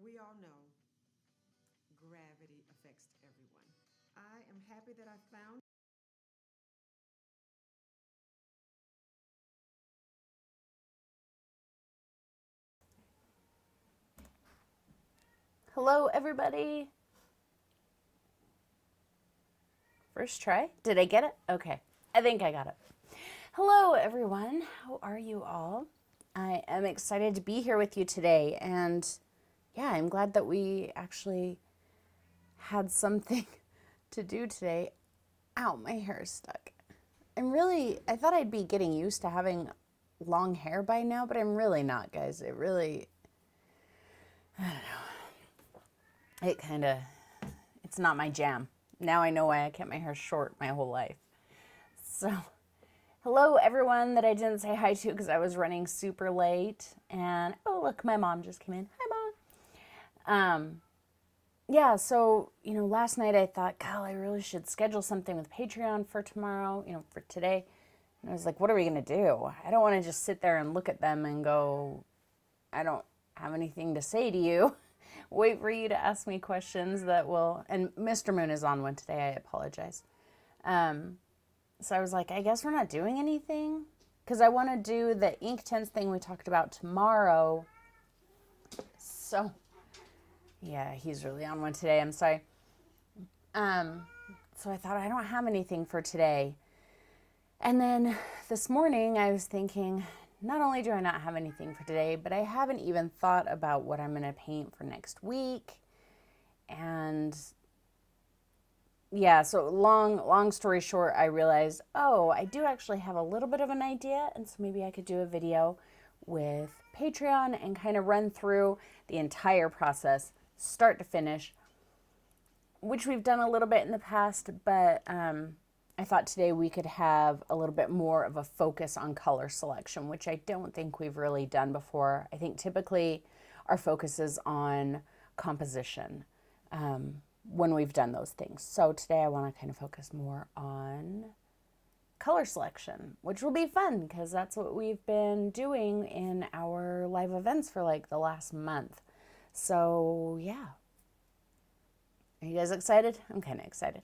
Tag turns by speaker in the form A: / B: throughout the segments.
A: We all know gravity affects everyone. I am happy that I found.
B: Hello, everybody. First try. Did I get it? Okay. I think I got it. Hello, everyone. How are you all? I am excited to be here with you today. And yeah, I'm glad that we actually had something to do today. Ow, my hair is stuck. I thought I'd be getting used to having long hair by now, but I'm really not, guys. It kind of, it's not my jam. Now I know why I kept my hair short my whole life. So, hello everyone that I didn't say hi to because I was running super late. And oh, look, my mom just came in. Hi, Mom. Yeah, so, last night I thought, God, I really should schedule something with Patreon for tomorrow, for today. And I was like, what are we going to do? I don't want to just sit there and look at them and go, I don't have anything to say to you. Wait for you to ask me questions that will, and Mr. Moon is on one today, I apologize. So I was like, I guess we're not doing anything because I want to do the Inktense thing we talked about tomorrow. So, yeah, he's really on one today. I'm sorry. So I thought I don't have anything for today. And then this morning I was thinking, not only do I not have anything for today, but I haven't even thought about what I'm going to paint for next week. And yeah, so long story short, I realized, oh, I do actually have a little bit of an idea, and so maybe I could do a video with Patreon and kind of run through the entire process, start to finish, which we've done a little bit in the past, but I thought today we could have a little bit more of a focus on color selection, which I don't think we've really done before. I think typically our focus is on composition when we've done those things. So today I want to kind of focus more on color selection, which will be fun because that's what we've been doing in our live events for like the last month. So yeah. Are you guys excited? I'm kind of excited.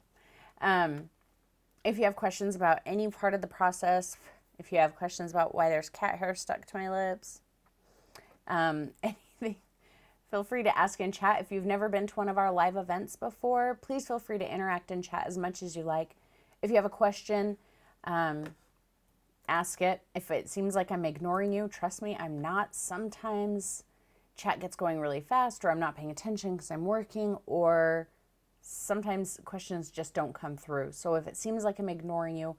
B: If you have questions about any part of the process, if you have questions about why there's cat hair stuck to my lips, anything, feel free to ask in chat. If you've never been to one of our live events before, please feel free to interact in chat as much as you like. If you have a question, ask it. If it seems like I'm ignoring you, trust me, I'm not. Sometimes chat gets going really fast, or I'm not paying attention because I'm working, or sometimes questions just don't come through. So if it seems like I'm ignoring you,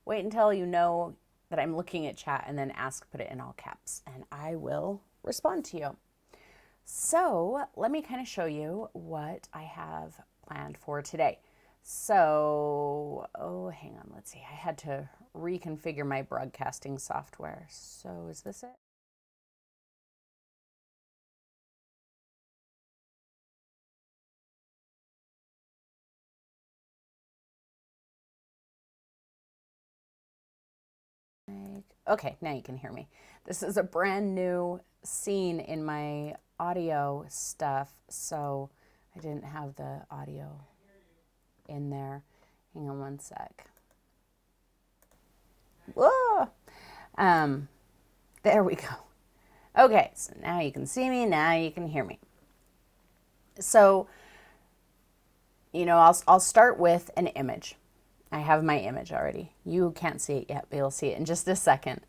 B: wait until you know that I'm looking at chat and then put it in all caps, and I will respond to you. So let me kind of show you what I have planned for today. So, hang on, let's see. I had to reconfigure my broadcasting software. So is this it? Okay, now you can hear me. This is a brand new scene in my audio stuff, so I didn't have the audio in there. Hang on one sec. Whoa! There we go. Okay, so now you can see me, now you can hear me. So, I'll start with an image. I have my image already. You can't see it yet, but you'll see it in just a second.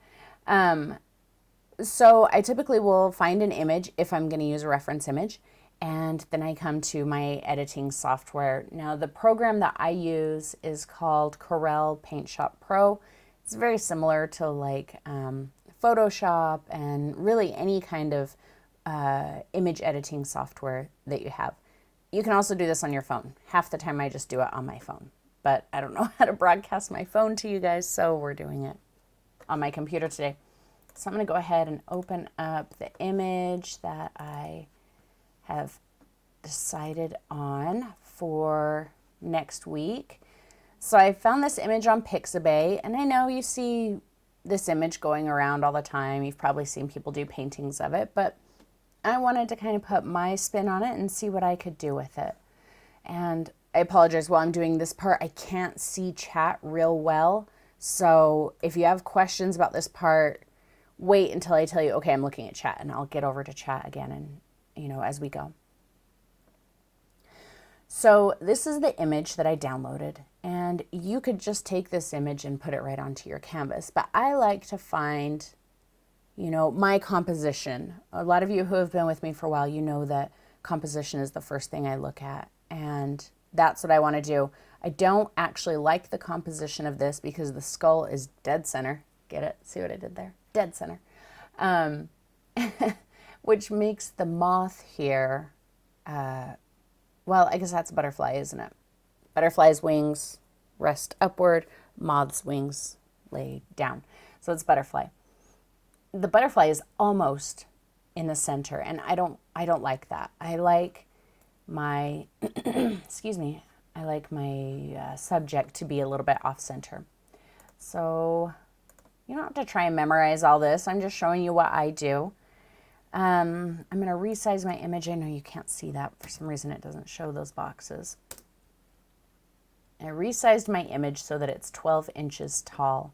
B: So I typically will find an image if I'm going to use a reference image, and then I come to my editing software. Now, the program that I use is called Corel Paint Shop Pro. It's very similar to like Photoshop and really any kind of image editing software that you have. You can also do this on your phone. Half the time I just do it on my phone, but I don't know how to broadcast my phone to you guys, so we're doing it on my computer today. So I'm going to go ahead and open up the image that I have decided on for next week. So I found this image on Pixabay, and I know you see this image going around all the time. You've probably seen people do paintings of it, but I wanted to kind of put my spin on it and see what I could do with it. And I apologize, while I'm doing this part, I can't see chat real well. So if you have questions about this part, wait until I tell you, okay, I'm looking at chat, and I'll get over to chat again and, as we go. So this is the image that I downloaded, and you could just take this image and put it right onto your canvas. But I like to find, my composition. A lot of you who have been with me for a while, you know that composition is the first thing I look at, and that's what I want to do. I don't actually like the composition of this because the skull is dead center. Get it? See what I did there? Dead center. Which makes the moth here, well, I guess that's a butterfly, isn't it? Butterfly's wings rest upward, moth's wings lay down. So it's butterfly. The butterfly is almost in the center, and I don't like that. I like my, excuse me, I like my subject to be a little bit off center. So you don't have to try and memorize all this. I'm just showing you what I do. I'm going to resize my image. I know you can't see that. For some reason, it doesn't show those boxes. I resized my image so that it's 12 inches tall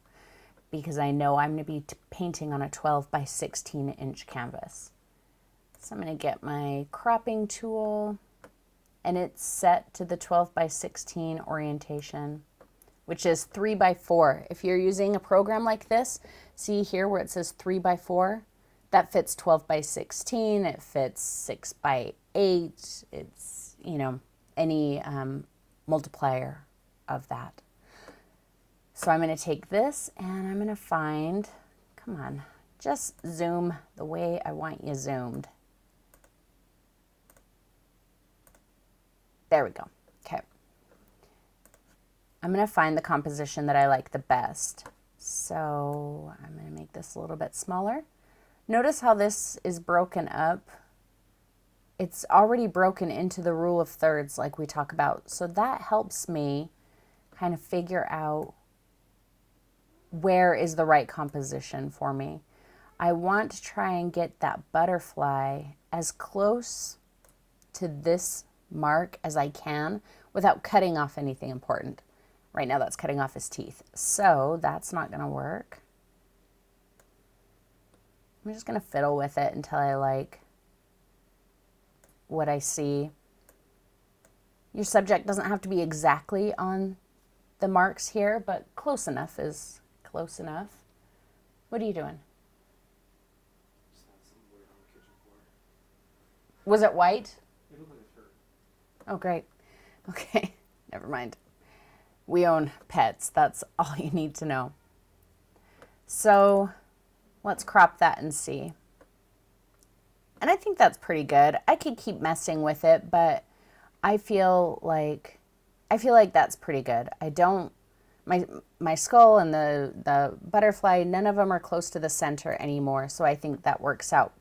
B: because I know I'm going to be painting on a 12 by 16 inch canvas. So I'm going to get my cropping tool, and it's set to the 12 by 16 orientation, which is 3 by 4. If you're using a program like this, see here where it says 3 by 4? That fits 12 by 16, it fits 6 by 8, it's, any multiplier of that. So I'm going to take this and I'm going to find, come on, just zoom the way I want you zoomed. There we go. Okay. I'm going to find the composition that I like the best. So I'm going to make this a little bit smaller. Notice how this is broken up. It's already broken into the rule of thirds like we talk about. So that helps me kind of figure out where is the right composition for me. I want to try and get that butterfly as close to this mark as I can without cutting off anything important. Right now that's cutting off his teeth. So that's not going to work. I'm just going to fiddle with it until I like what I see. Your subject doesn't have to be exactly on the marks here, but close enough is close enough. What are you doing? Was it white?
C: It looked like a turd.
B: Oh, great. Okay, never mind. We own pets. That's all you need to know. So let's crop that and see. And I think that's pretty good. I could keep messing with it, but I feel like that's pretty good. I don't, my skull and the butterfly, none of them are close to the center anymore, so I think that works out.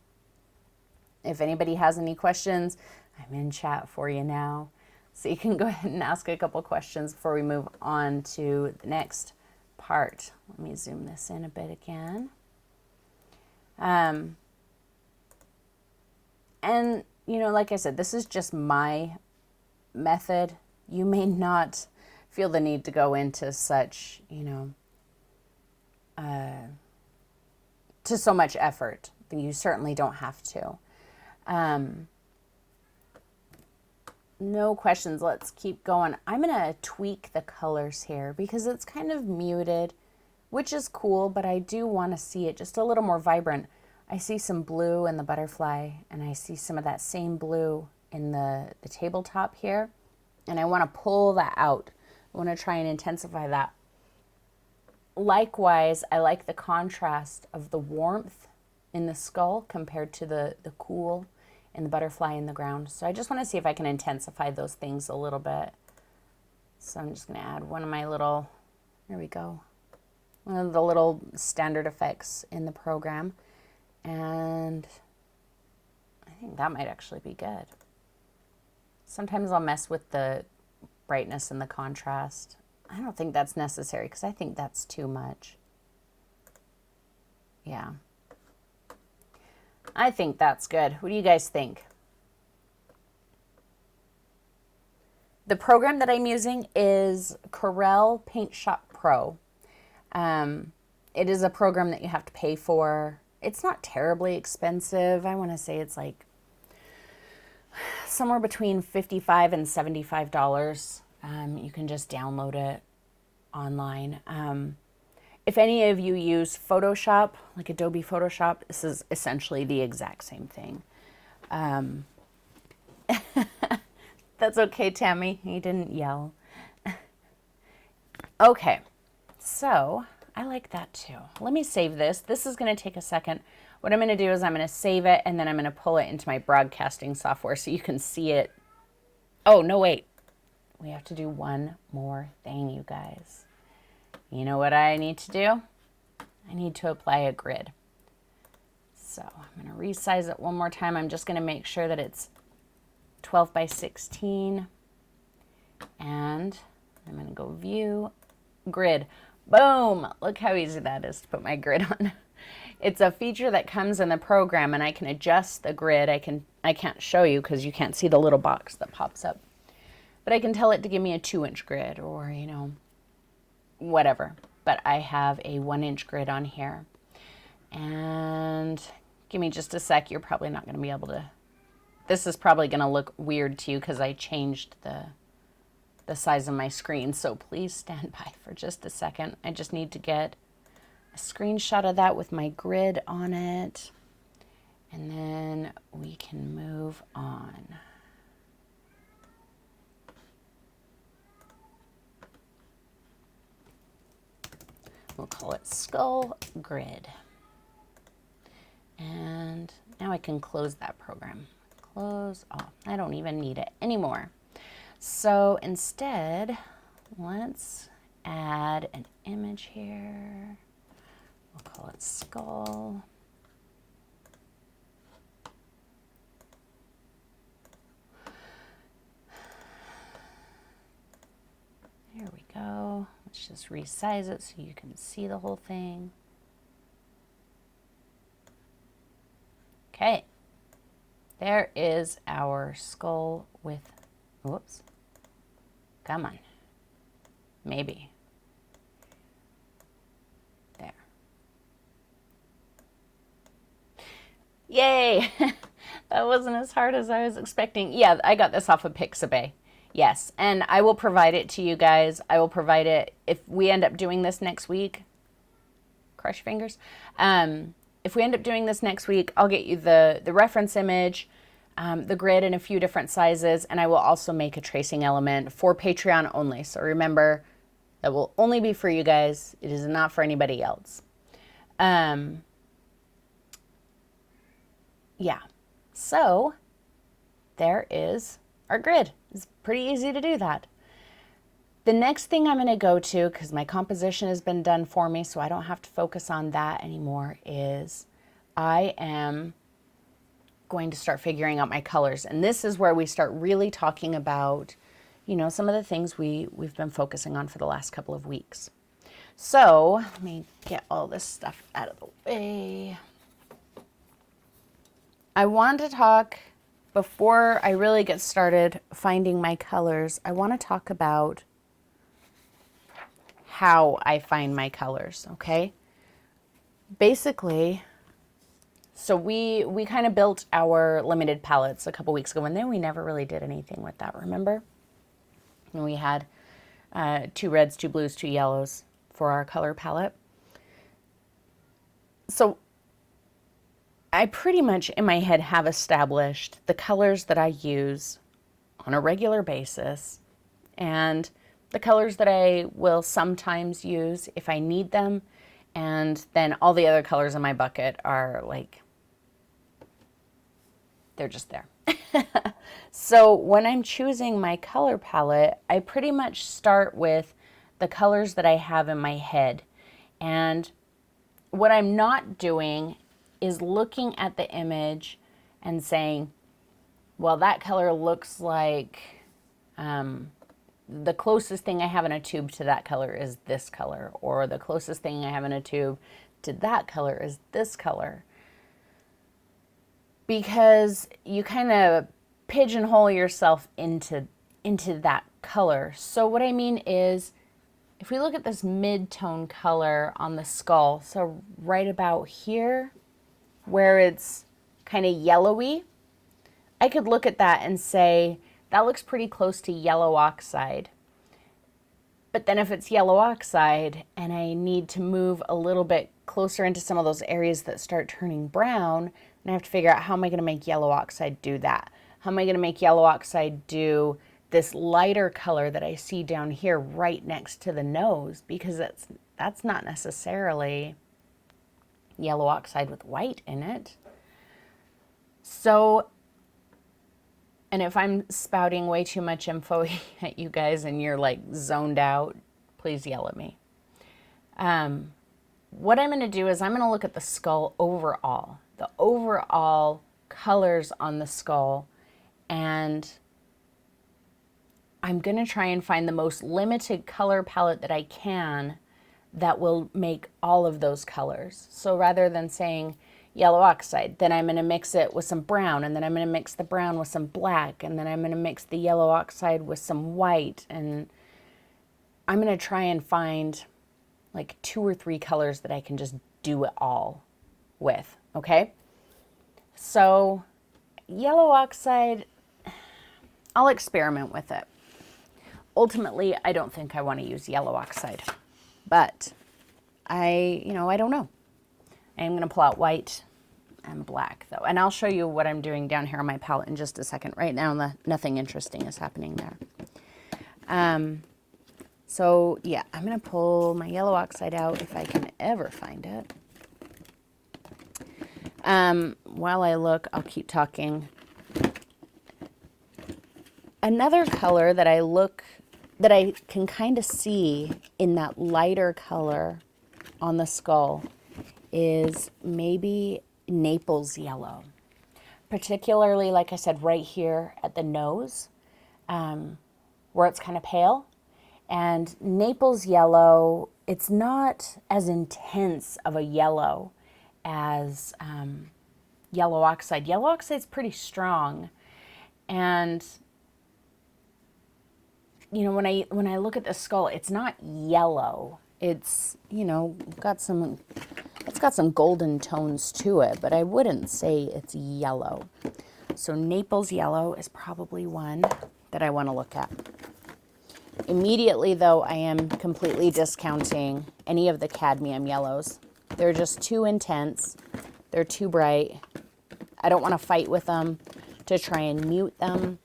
B: If anybody has any questions, I'm in chat for you now. So you can go ahead and ask a couple questions before we move on to the next part. Let me zoom this in a bit again. And, like I said, this is just my method. You may not feel the need to go into such, to so much effort. You certainly don't have to. No questions. Let's keep going. I'm going to tweak the colors here because it's kind of muted, which is cool, but I do want to see it just a little more vibrant. I see some blue in the butterfly, and I see some of that same blue in the tabletop here, and I want to pull that out. I want to try and intensify that. Likewise, I like the contrast of the warmth in the skull compared to the cool in the butterfly in the ground. So I just want to see if I can intensify those things a little bit. So I'm just going to add one of my little, there we go, one of the little standard effects in the program. And I think that might actually be good. Sometimes I'll mess with the brightness and the contrast. I don't think that's necessary because I think that's too much. Yeah. I think that's good. What do you guys think? The program that I'm using is Corel Paint Shop Pro. It is a program that you have to pay for. It's not terribly expensive. I want to say it's like somewhere between $55 and $75. You can just download it online. If any of you use Photoshop, like Adobe Photoshop, this is essentially the exact same thing. That's okay, Tammy. You didn't yell. Okay, so I like that too. Let me save this. This is going to take a second. What I'm going to do is I'm going to save it, and then I'm going to pull it into my broadcasting software so you can see it. Oh, no, wait. We have to do one more thing, you guys. You know what I need to do? I need to apply a grid. So I'm going to resize it one more time. I'm just going to make sure that it's 12 by 16. And I'm going to go view, grid. Boom! Look how easy that is to put my grid on. It's a feature that comes in the program, and I can adjust the grid. I can't show you because you can't see the little box that pops up. But I can tell it to give me a 2-inch grid or, you know, whatever. But I have a 1-inch grid on here. And give me just a sec. You're probably not going to be able to. This is probably going to look weird to you because I changed the size of my screen. So please stand by for just a second. I just need to get a screenshot of that with my grid on it. And then we can move on. We'll call it Skull Grid. And now I can close that program. Close all. I don't even need it anymore. So instead, let's add an image here. We'll call it skull. There we go. Let's just resize it so you can see the whole thing. Okay. There is our skull with, whoops. Come on. Maybe. There. Yay! That wasn't as hard as I was expecting. Yeah, I got this off of Pixabay. Yes, and I will provide it to you guys. I will provide it if we end up doing this next week. Cross your fingers. If we end up doing this next week, I'll get you the reference image, the grid in a few different sizes, and I will also make a tracing element for Patreon only. So remember, that will only be for you guys. It is not for anybody else. Yeah. So there is our grid. It's pretty easy to do that. The next thing I'm going to go to, because my composition has been done for me, so I don't have to focus on that anymore, is I am going to start figuring out my colors. And this is where we start really talking about, you know, some of the things we've been focusing on for the last couple of weeks. So let me get all this stuff out of the way. I want to talk, before I really get started finding my colors, I want to talk about how I find my colors, okay? Basically, so we kind of built our limited palettes a couple weeks ago, and then we never really did anything with that, remember? And we had 2 reds, 2 blues, 2 yellows for our color palette. So I pretty much in my head have established the colors that I use on a regular basis and the colors that I will sometimes use if I need them, and then all the other colors in my bucket are like, they're just there. So when I'm choosing my color palette, I pretty much start with the colors that I have in my head. And what I'm not doing is looking at the image and saying, well, that color looks like, the closest thing I have in a tube to that color is this color, or the closest thing I have in a tube to that color is this color. because you kind of pigeonhole yourself into that color. So what I mean is, if we look at this mid-tone color on the skull, so right about here where it's kind of yellowy, I could look at that and say, that looks pretty close to yellow oxide. But then if it's yellow oxide and I need to move a little bit closer into some of those areas that start turning brown, and I have to figure out how am I going to make yellow oxide do that? How am I going to make yellow oxide do this lighter color that I see down here right next to the nose? Because that's not necessarily yellow oxide with white in it. So, and if I'm spouting way too much info at you guys and you're like zoned out, please yell at me. What I'm going to do is I'm going to look at the skull overall, the overall colors on the skull, and I'm going to try and find the most limited color palette that I can that will make all of those colors. So rather than saying yellow oxide, then I'm going to mix it with some brown, and then I'm going to mix the brown with some black, and then I'm going to mix the yellow oxide with some white, and I'm going to try and find like 2 or 3 colors that I can just do it all with, okay? So yellow oxide, I'll experiment with it. Ultimately, I don't think I want to use yellow oxide, but I don't know. I'm going to pull out white and black though, and I'll show you what I'm doing down here on my palette in just a second. Right now, nothing interesting is happening there. So yeah, I'm going to pull my yellow oxide out if I can ever find it. While I look, I'll keep talking. Another color that I can kind of see in that lighter color on the skull is maybe Naples yellow. Particularly, like I said, right here at the nose, where it's kind of pale. And Naples yellow, it's not as intense of a yellow as yellow oxide. Yellow oxide's pretty strong. And when I look at the skull, it's not yellow. It's, it's got some golden tones to it, but I wouldn't say it's yellow. So Naples yellow is probably one that I want to look at. Immediately, though, I am completely discounting any of the cadmium yellows. They're just too intense. They're too bright. I don't want to fight with them to try and mute them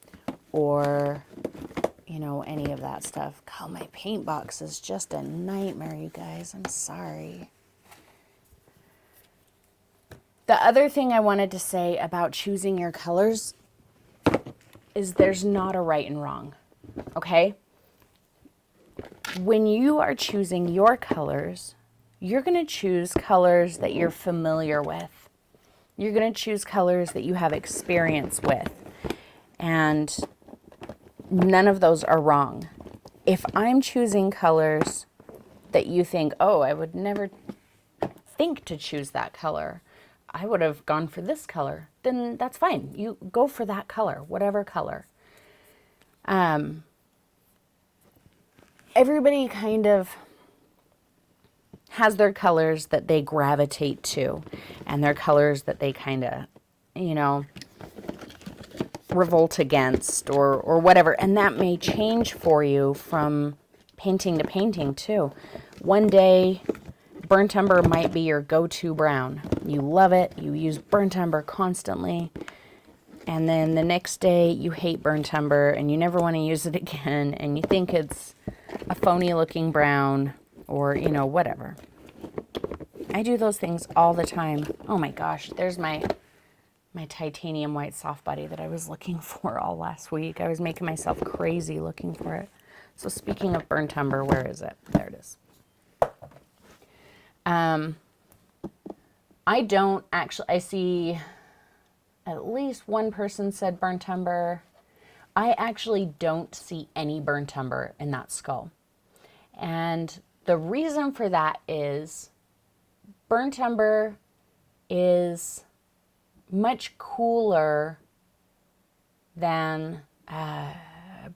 B: or, any of that stuff. God, my paint box is just a nightmare, you guys. I'm sorry. The other thing I wanted to say about choosing your colors is there's not a right and wrong, okay? When you are choosing your colors, you're going to choose colors that you're familiar with. You're going to choose colors that you have experience with. And none of those are wrong. If I'm choosing colors that you think, oh, I would never think to choose that color, I would have gone for this color, then that's fine. You go for that color, whatever color. Everybody kind of has their colors that they gravitate to, and their colors that they kind of, revolt against or whatever. And that may change for you from painting to painting too. One day, burnt umber might be your go-to brown. You love it. You use burnt umber constantly. And then the next day you hate burnt umber and you never want to use it again. And you think it's a phony looking brown or, whatever. I do those things all the time. Oh my gosh, there's my titanium white soft body that I was looking for all last week. I was making myself crazy looking for it. So speaking of burnt umber, where is it? There it is. I don't actually, I see at least one person said burnt umber. I actually don't see any burnt umber in that skull. And the reason for that is burnt umber is much cooler than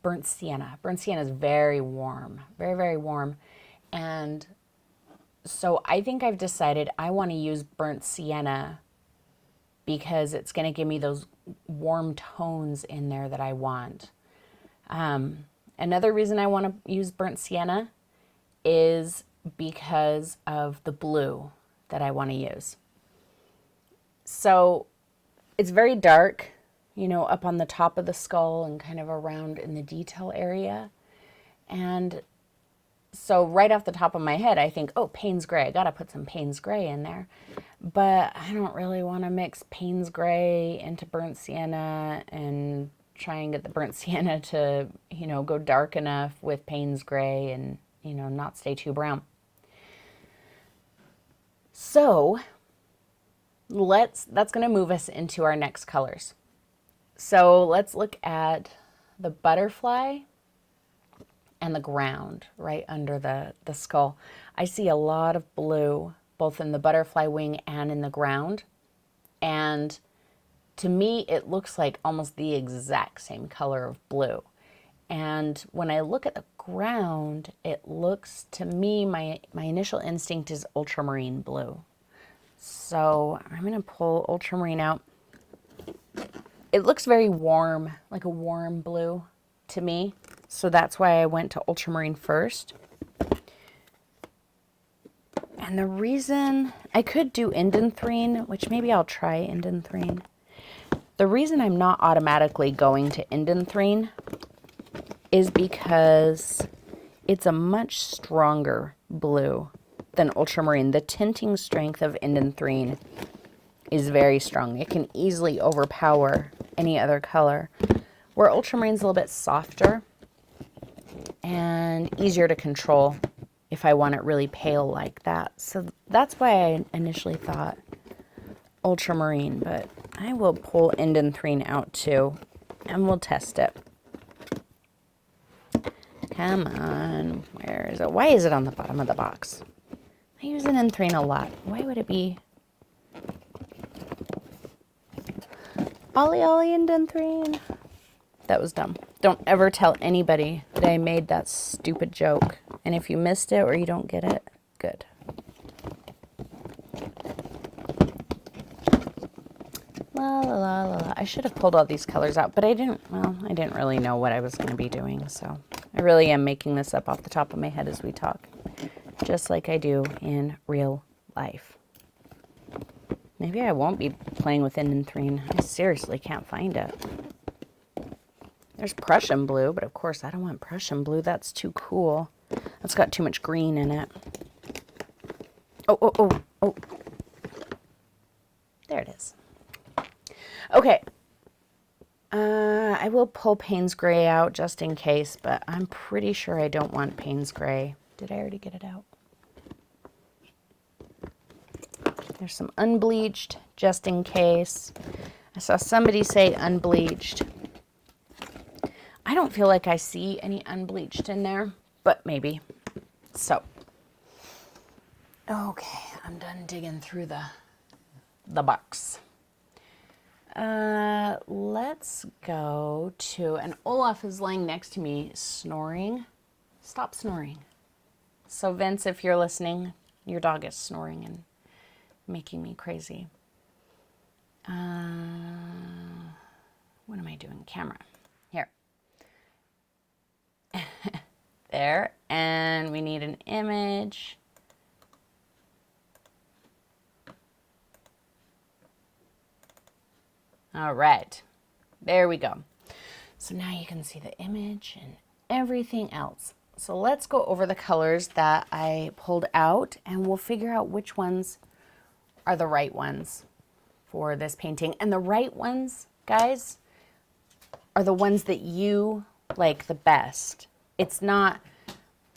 B: burnt sienna. Burnt sienna is very warm, very, very warm. And so I think I've decided I want to use burnt sienna because it's going to give me those warm tones in there that I want. Another reason I want to use burnt sienna is because of the blue that I want to use. So it's very dark, you know, up on the top of the skull and kind of around in the detail area. And so right off the top of my head, I think, oh, Payne's Gray. I got to put some Payne's Gray in there. But I don't really want to mix Payne's Gray into burnt sienna and try and get the burnt sienna to, you know, go dark enough with Payne's Gray and, you know, not stay too brown. So that's going to move us into our next colors. So let's look at the butterfly and the ground right under the skull. I see a lot of blue, both in the butterfly wing and in the ground. And to me, it looks like almost the exact same color of blue. And when I look at the ground, it looks to me, my initial instinct is ultramarine blue. So I'm going to pull ultramarine out. It looks very warm, like a warm blue to me. So that's why I went to ultramarine first. And the reason I could do indanthrene, which maybe I'll try indanthrene. The reason I'm not automatically going to indanthrene is because it's a much stronger blue than ultramarine. The tinting strength of indanthrene is very strong. It can easily overpower any other color, where ultramarine's a little bit softer and easier to control if I want it really pale like that. So that's why I initially thought ultramarine, but I will pull indanthrene out too, and we'll test it. Come on, where is it? Why is it on the bottom of the box? I use indanthrene a lot. Why would it be Ollie Ollie indanthrene? That was dumb. Don't ever tell anybody that I made that stupid joke. And if you missed it or you don't get it, good. La la la la la. I should have pulled all these colors out, but I didn't really know what I was going to be doing, so I really am making this up off the top of my head as we talk, just like I do in real life. Maybe I won't be playing with indanthrene. I seriously can't find it. There's Prussian blue, but of course I don't want Prussian blue. That's too cool. That's got too much green in it. Oh. There it is. Okay. I will pull Payne's Gray out just in case, but I'm pretty sure I don't want Payne's Gray. Did I already get it out? There's some unbleached just in case. I saw somebody say unbleached. I don't feel like I see any unbleached in there, but maybe. So, okay, I'm done digging through the box. Let's go to, and Olaf is laying next to me snoring. Stop snoring. So Vince, if you're listening, your dog is snoring and making me crazy. What am I doing? Camera. Here. There. And we need an image. All right. There we go. So now you can see the image and everything else. So let's go over the colors that I pulled out and we'll figure out which ones are the right ones for this painting. And the right ones, guys, are the ones that you like the best. It's not,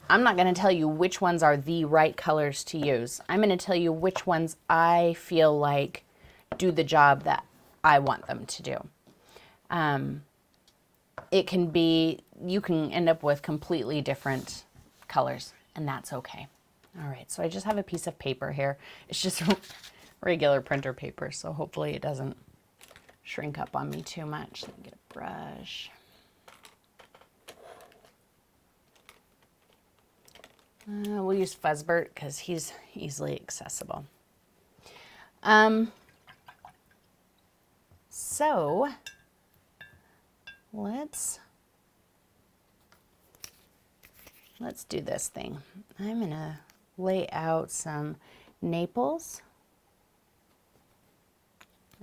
B: I'm not going to tell you which ones are the right colors to use. I'm going to tell you which ones I feel like do the job that I want them to do. It can be, you can end up with completely different colors, and that's okay. All right, so I just have a piece of paper here. It's just regular printer paper, so hopefully it doesn't shrink up on me too much. Let me get a brush. We'll use Fuzzbert because he's easily accessible. So let's do this thing. I'm gonna lay out some Naples.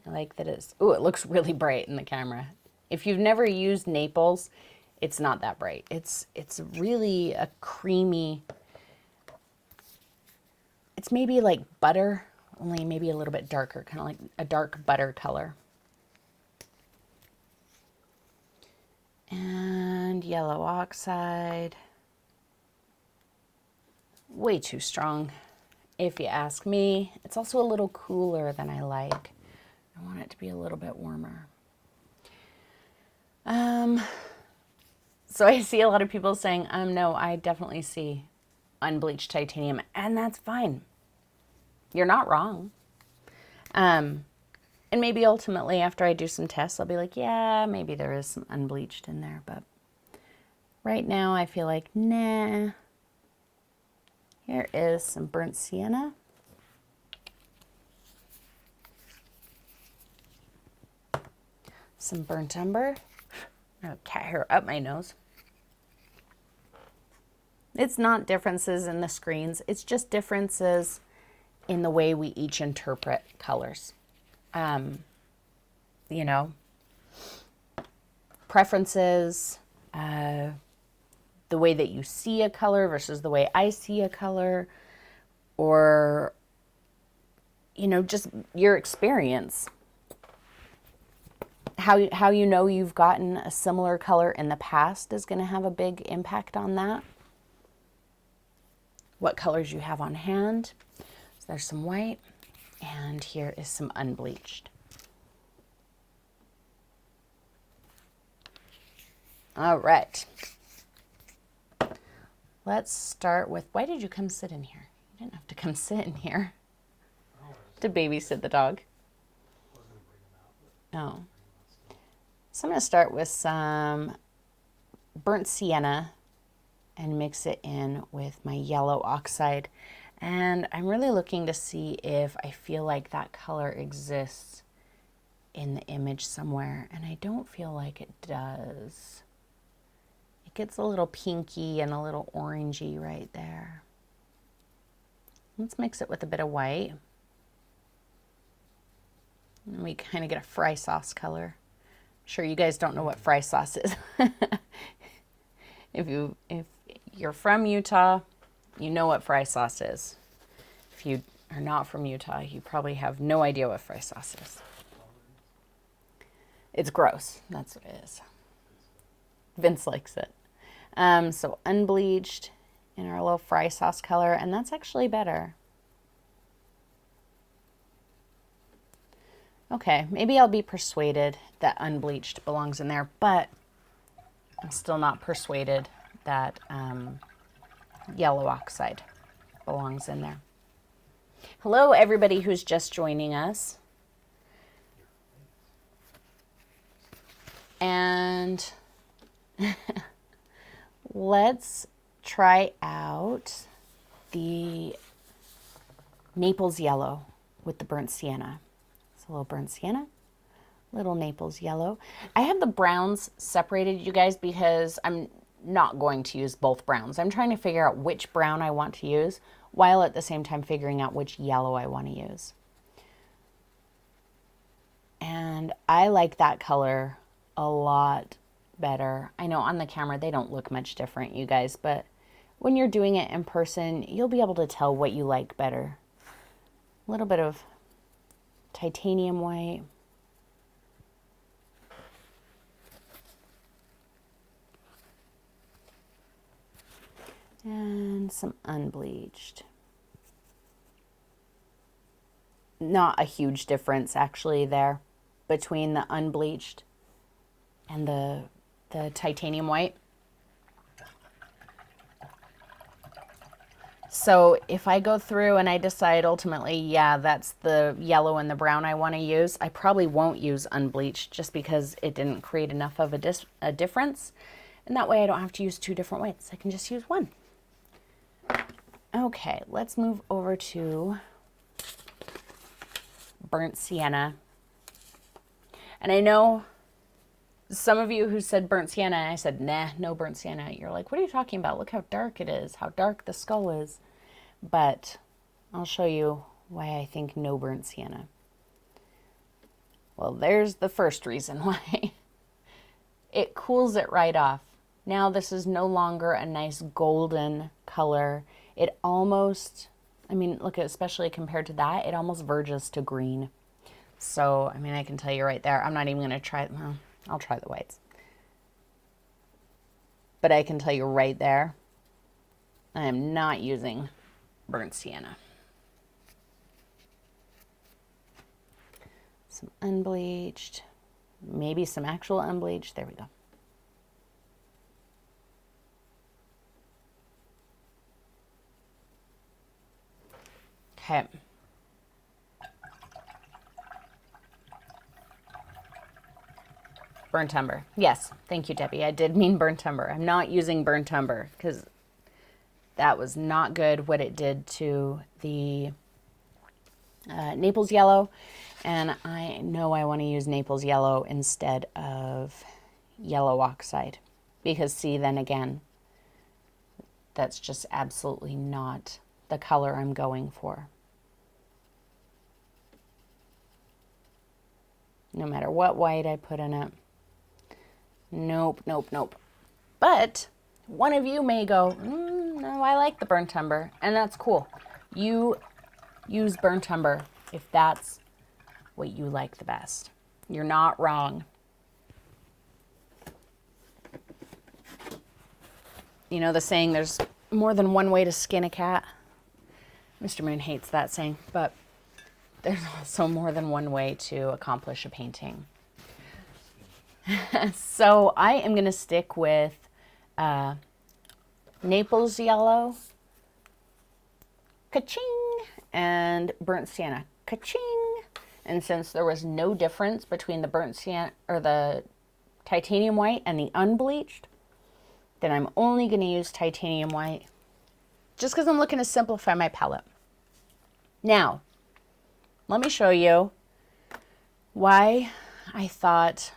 B: I like that it's, oh, it looks really bright in the camera. If you've never used Naples, it's not that bright. It's really a creamy, it's maybe like butter, only maybe a little bit darker, kind of like a dark butter color. And yellow oxide. Way too strong, if you ask me. It's also a little cooler than I like. I want it to be a little bit warmer. So I see a lot of people saying, no, I definitely see unbleached titanium, and that's fine. You're not wrong. And maybe ultimately after I do some tests, I'll be like, yeah, maybe there is some unbleached in there, but right now I feel like, nah. Here is some burnt sienna. Some burnt umber. Oh, cat hair up my nose. It's not differences in the screens. It's just differences in the way we each interpret colors. You know, preferences, the way that you see a color versus the way I see a color, or, you know, just your experience. How you know you've gotten a similar color in the past is going to have a big impact on that. What colors you have on hand. So there's some white, and here is some unbleached. All right. Let's start with, why did you come sit in here? You didn't have to come sit in here to babysit the dog. Oh. So I'm going to start with some burnt sienna and mix it in with my yellow oxide. And I'm really looking to see if I feel like that color exists in the image somewhere. And I don't feel like it does. It gets a little pinky and a little orangey right there. Let's mix it with a bit of white. And we kind of get a fry sauce color. Sure, you guys don't know what fry sauce is. If you're from Utah, you know what fry sauce is. If you are not from Utah, you probably have no idea what fry sauce is. It's gross. That's what it is. Vince likes it. So unbleached in our little fry sauce color, and that's actually better. Okay, maybe I'll be persuaded that unbleached belongs in there, but I'm still not persuaded that yellow oxide belongs in there. Hello, everybody who's just joining us. And let's try out the Naples yellow with the burnt sienna. A little burnt sienna, little Naples yellow. I have the browns separated, you guys, because I'm not going to use both browns. I'm trying to figure out which brown I want to use, while at the same time figuring out which yellow I want to use. And I like that color a lot better. I know on the camera they don't look much different, you guys, but when you're doing it in person, you'll be able to tell what you like better. A little bit of titanium white. And some unbleached. Not a huge difference actually there between the unbleached and the titanium white. So if I go through and I decide ultimately, yeah, that's the yellow and the brown I want to use, I probably won't use unbleached just because it didn't create enough of a difference. And that way I don't have to use two different whites. I can just use one. Okay, let's move over to burnt sienna. And I know some of you who said burnt sienna, and I said, nah, no burnt sienna. You're like, what are you talking about? Look how dark it is, how dark the skull is. But I'll show you why I think no burnt sienna. Well, there's the first reason why. It cools it right off. Now this is no longer a nice golden color. It almost, I mean, look, especially compared to that, it almost verges to green. So, I mean, I can tell you right there, I'm not even going to try, well, I'll try the whites. But I can tell you right there, I am not using burnt sienna. Some unbleached, maybe some actual unbleached. There we go. Okay. Burnt umber. Yes, thank you, Debbie. I did mean burnt umber. I'm not using burnt umber because that was not good what it did to the Naples yellow. And I know I want to use Naples yellow instead of yellow oxide. Because see, then again, that's just absolutely not the color I'm going for. No matter what white I put in it. Nope, nope, nope. But one of you may go, no, I like the burnt umber, and that's cool. You use burnt umber if that's what you like the best. You're not wrong. You know the saying, there's more than one way to skin a cat? Mr. Moon hates that saying, but there's also more than one way to accomplish a painting. So I am going to stick with Naples yellow, ka-ching, and burnt sienna, ka-ching. And since there was no difference between the burnt sienna or the titanium white and the unbleached, then I'm only going to use titanium white just because I'm looking to simplify my palette. Now, let me show you why I thought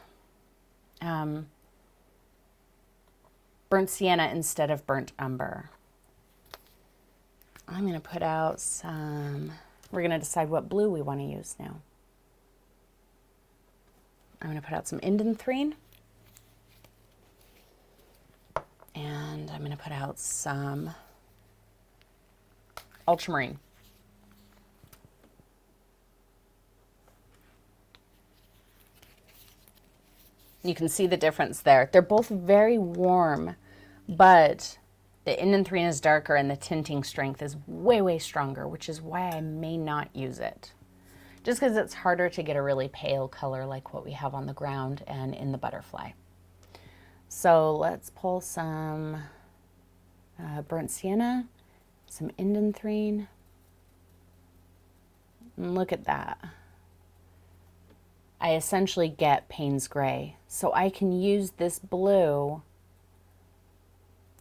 B: burnt sienna instead of burnt umber. I'm going to put out some, we're going to decide what blue we want to use now. I'm going to put out some indanthrene. And I'm going to put out some ultramarine. You can see the difference there. They're both very warm, but the indanthrene is darker and the tinting strength is way, way stronger, which is why I may not use it. Just because it's harder to get a really pale color like what we have on the ground and in the butterfly. So let's pull some burnt sienna, some indanthrene, and look at that. I essentially get Payne's Gray. So I can use this blue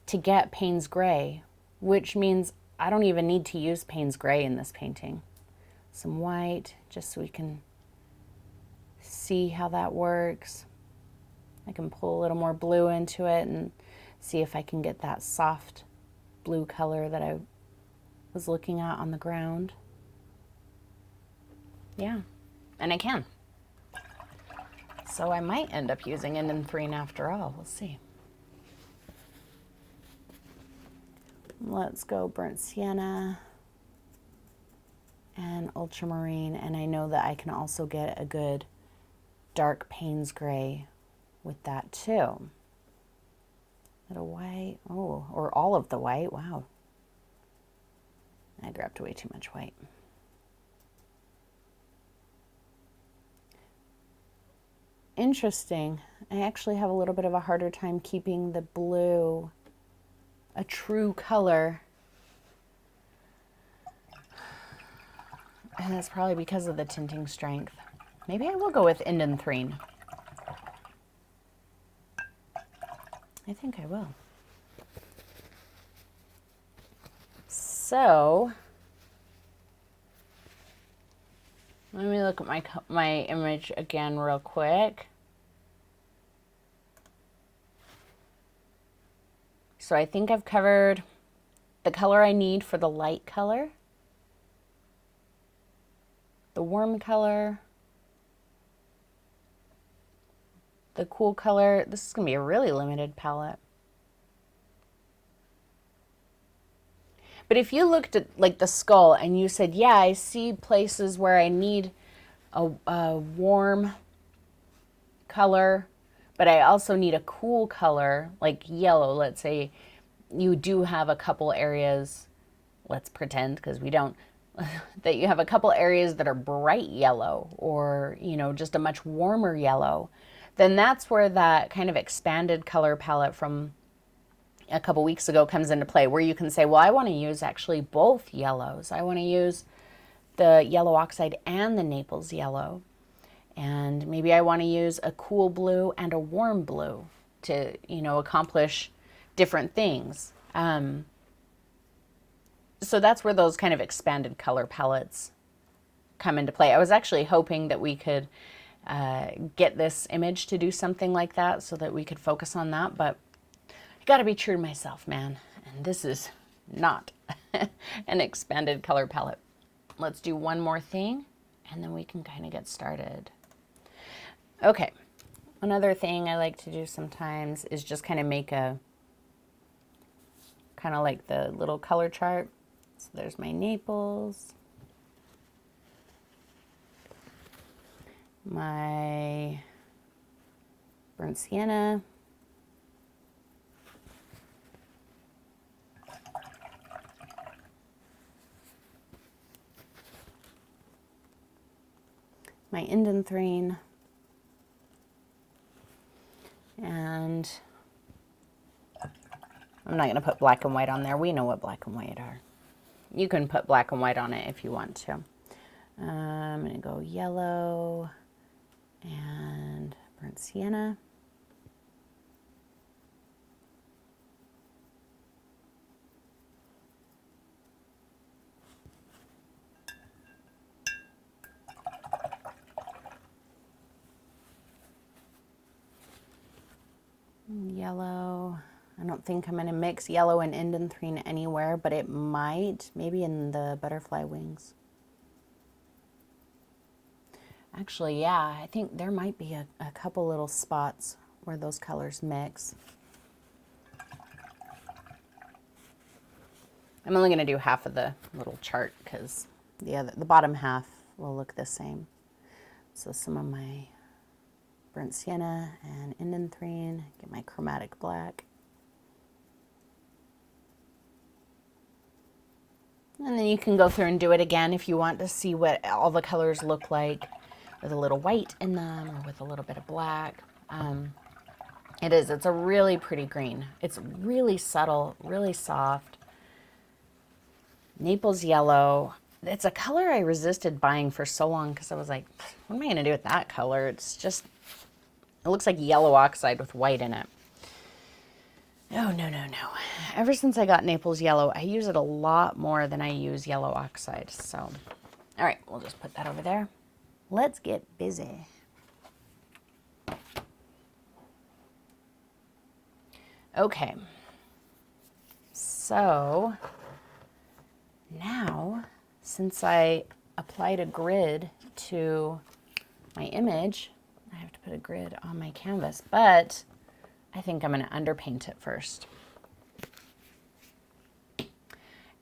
B: to get Payne's Gray, which means I don't even need to use Payne's Gray in this painting. Some white, just so we can see how that works. I can pull a little more blue into it and see if I can get that soft blue color that I was looking at on the ground. Yeah, and I can. So I might end up using indanthrene after all. We'll see. Let's go burnt sienna and ultramarine. And I know that I can also get a good dark Payne's Gray with that too. Little white. Oh, or all of the white. Wow. I grabbed way too much white. Interesting. I actually have a little bit of a harder time keeping the blue a true color And that's probably because of the tinting strength. Maybe I will go with Indanthrene. I think I will. So, let me look at my image again real quick. So I think I've covered the color I need for the light color, the warm color, the cool color. This is going to be a really limited palette. But if you looked at like the skull and you said, yeah, I see places where I need a warm color, but I also need a cool color, like yellow. Let's say you do have a couple areas, let's pretend, because we don't, that you have a couple areas that are bright yellow or, you know, just a much warmer yellow, then that's where that kind of expanded color palette from a couple weeks ago comes into play, where you can say, well, I want to use actually both yellows. I want to use the yellow oxide and the Naples yellow. And maybe I want to use a cool blue and a warm blue to, you know, accomplish different things. So that's where those kind of expanded color palettes come into play. I was actually hoping that we could get this image to do something like that so that we could focus on that, but I gotta be true to myself, man. And this is not an expanded color palette. Let's do one more thing and then we can kind of get started. Okay, another thing I like to do sometimes is just kind of make a, kind of like the little color chart. So there's my Naples, my burnt sienna, my Indanthrene, and I'm not going to put black and white on there. We know what black and white are. You can put black and white on it if you want to. I'm going to go yellow and burnt sienna. Yellow. I don't think I'm going to mix yellow and Indanthrene anywhere, but it might, maybe in the butterfly wings. Actually, yeah, I think there might be a couple little spots where those colors mix. I'm only going to do half of the little chart because the bottom half will look the same. So some of my burnt sienna and Indanthrene, get my chromatic black. And then you can go through and do it again if you want to see what all the colors look like with a little white in them or with a little bit of black. It's a really pretty green. It's really subtle, really soft. Naples yellow. It's a color I resisted buying for so long because I was like, what am I going to do with that color? It's just, it looks like yellow oxide with white in it. Oh, no, no, no. Ever since I got Naples yellow, I use it a lot more than I use yellow oxide. So, all right, we'll just put that over there. Let's get busy. Okay. So, now, since I applied a grid to my image, I have to put a grid on my canvas, but I think I'm going to underpaint it first.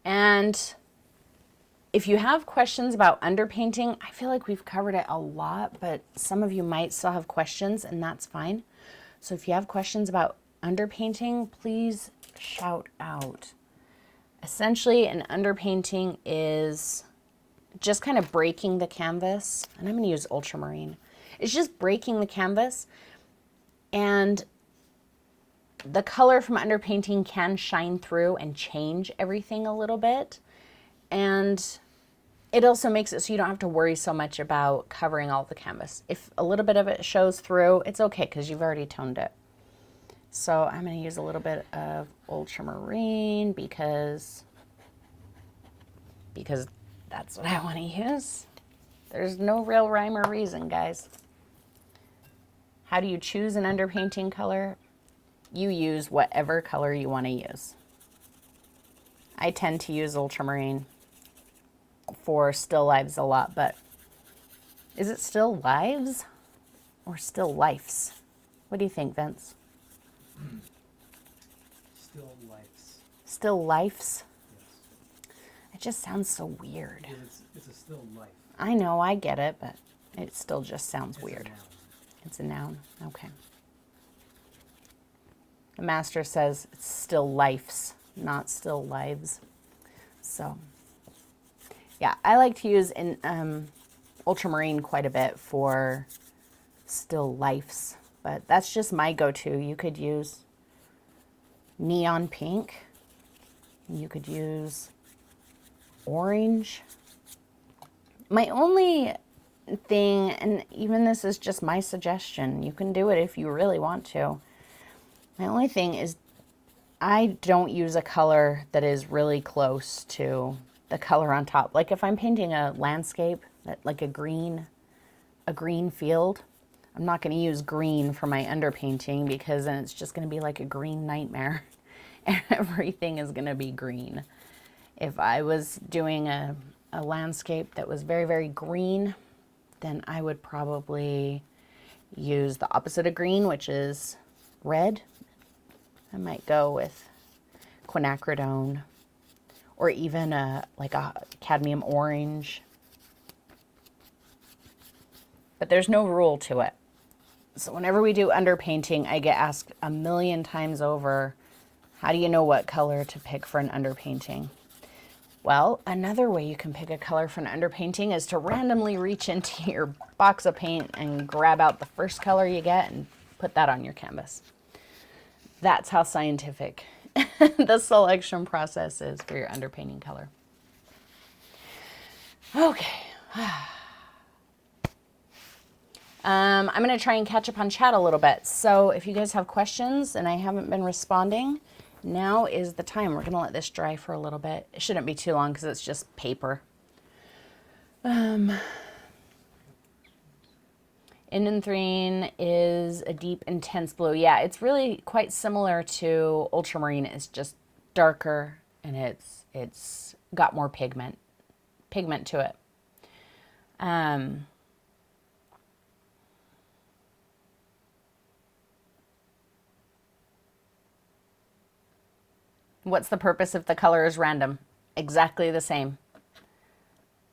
B: And if you have questions about underpainting, I feel like we've covered it a lot, but some of you might still have questions, and that's fine. So if you have questions about underpainting, please shout out. Essentially, an underpainting is just kind of breaking the canvas, and I'm going to use ultramarine. It's just breaking the canvas, and the color from underpainting can shine through and change everything a little bit. And it also makes it so you don't have to worry so much about covering all the canvas. If a little bit of it shows through, it's okay because you've already toned it. So I'm going to use a little bit of ultramarine because that's what I want to use. There's no real rhyme or reason, guys. How do you choose an underpainting color? You use whatever color you want to use. I tend to use ultramarine for still lives a lot, but is it still lives or still lifes? What do you think, Vince?
C: Still lifes.
B: Still lifes?
C: Yes.
B: It just sounds so weird.
C: It's a still life.
B: I know, I get it, but it still just sounds
C: It's
B: weird.
C: a noun.
B: It's a noun? Okay. The master says it's still lifes, not still lives. So, yeah, I like to use ultramarine quite a bit for still lifes, but that's just my go-to. You could use neon pink. You could use orange. My only thing, and even this is just my suggestion, you can do it if you really want to. My only thing is I don't use a color that is really close to the color on top. Like if I'm painting a landscape, like a green field, I'm not going to use green for my underpainting because then it's just going to be like a green nightmare. Everything is going to be green. If I was doing a landscape that was very, very green, then I would probably use the opposite of green, which is red. I might go with quinacridone or even like a cadmium orange. But there's no rule to it. So whenever we do underpainting, I get asked a million times over, how do you know what color to pick for an underpainting? Well, another way you can pick a color for an underpainting is to randomly reach into your box of paint and grab out the first color you get and put that on your canvas. That's how scientific the selection process is for your underpainting color. Okay. I'm going to try and catch up on chat a little bit. So if you guys have questions and I haven't been responding, now is the time. We're going to let this dry for a little bit. It shouldn't be too long because it's just paper. Indanthrene is a deep, intense blue. Yeah, it's really quite similar to ultramarine. It's just darker and it's got more pigment to it. What's the purpose if the color is random? Exactly the same.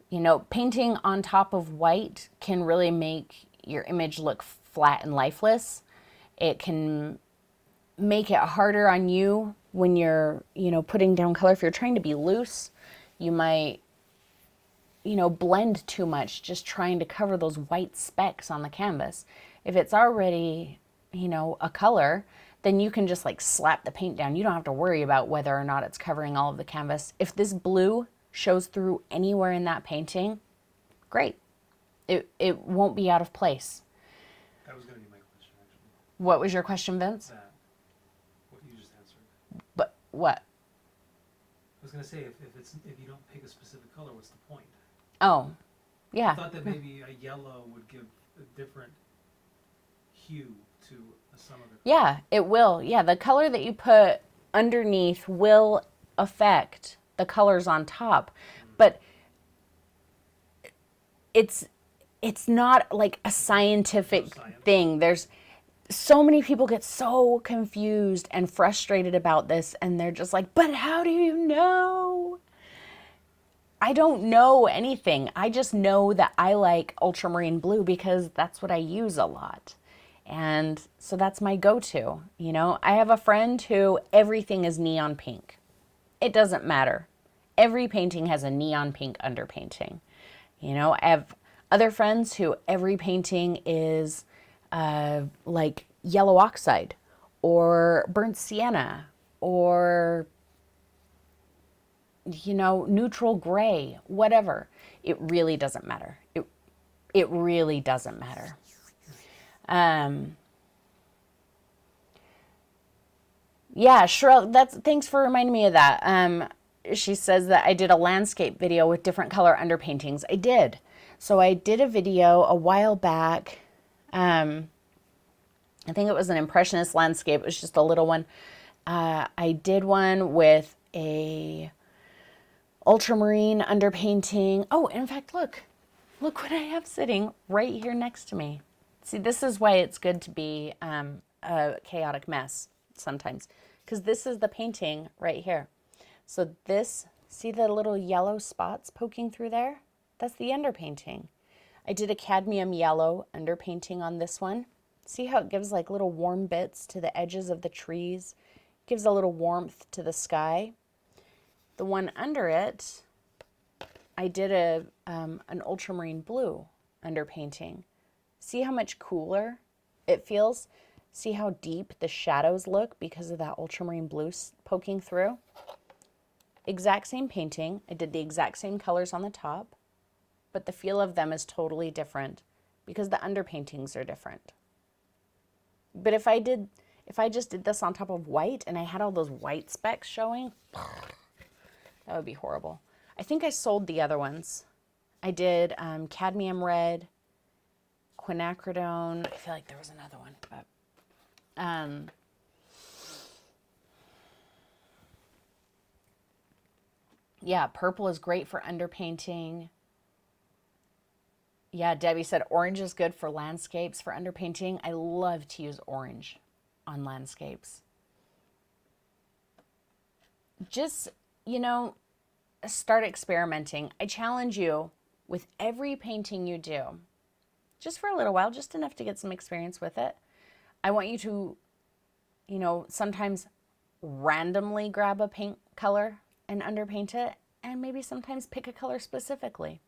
B: You know, painting on top of white can really make your image look flat and lifeless. It can make it harder on you when you're, putting down color. If you're trying to be loose, you might, blend too much just trying to cover those white specks on the canvas. If it's already, a color, then you can just like slap the paint down. You don't have to worry about whether or not it's covering all of the canvas. If this blue shows through anywhere in that painting, great. It won't be out of place.
C: That was going to be my question, actually.
B: What was your question, Vince?
C: What you just answered.
B: But what?
C: I was going to say, if you don't pick a specific color, what's the point?
B: Oh, yeah.
C: I thought that maybe a yellow would give a different hue to some of the.
B: Yeah, it will. Yeah, the color that you put underneath will affect the colors on top. But it's not like a scientific thing. There's so many people get so confused and frustrated about this, and they're just like, but how do you know? I don't know anything. I just know that I like ultramarine blue because that's what I use a lot. And so that's my go-to. I have a friend who everything is neon pink. It doesn't matter. Every painting has a neon pink underpainting. I have other friends who every painting is like yellow oxide or burnt sienna or you know, neutral gray, whatever. It really doesn't matter. It really doesn't matter. Yeah, Cheryl, thanks for reminding me of that. She says that I did a landscape video with different color underpaintings. I did. So I did a video a while back. I think it was an impressionist landscape. It was just a little one. I did one with a ultramarine underpainting. Oh, in fact, look what I have sitting right here next to me. See, this is why it's good to be a chaotic mess sometimes, because this is the painting right here. So this, see the little yellow spots poking through there? That's the underpainting. I did a cadmium yellow underpainting on this one. See how it gives like little warm bits to the edges of the trees? Gives a little warmth to the sky. The one under it, I did an ultramarine blue underpainting. See how much cooler it feels? See how deep the shadows look because of that ultramarine blue poking through? Exact same painting. I did the exact same colors on the top, but the feel of them is totally different because the underpaintings are different. But if I just did this on top of white and I had all those white specks showing, that would be horrible. I think I sold the other ones. I did cadmium red, quinacridone. I feel like there was another one, but yeah, purple is great for underpainting. Yeah, Debbie said orange is good for landscapes for underpainting. I love to use orange on landscapes. Just, you know, start experimenting. I challenge you with every painting you do, just for a little while, just enough to get some experience with it. I want you to, you know, sometimes randomly grab a paint color and underpaint it, and maybe sometimes pick a color specifically.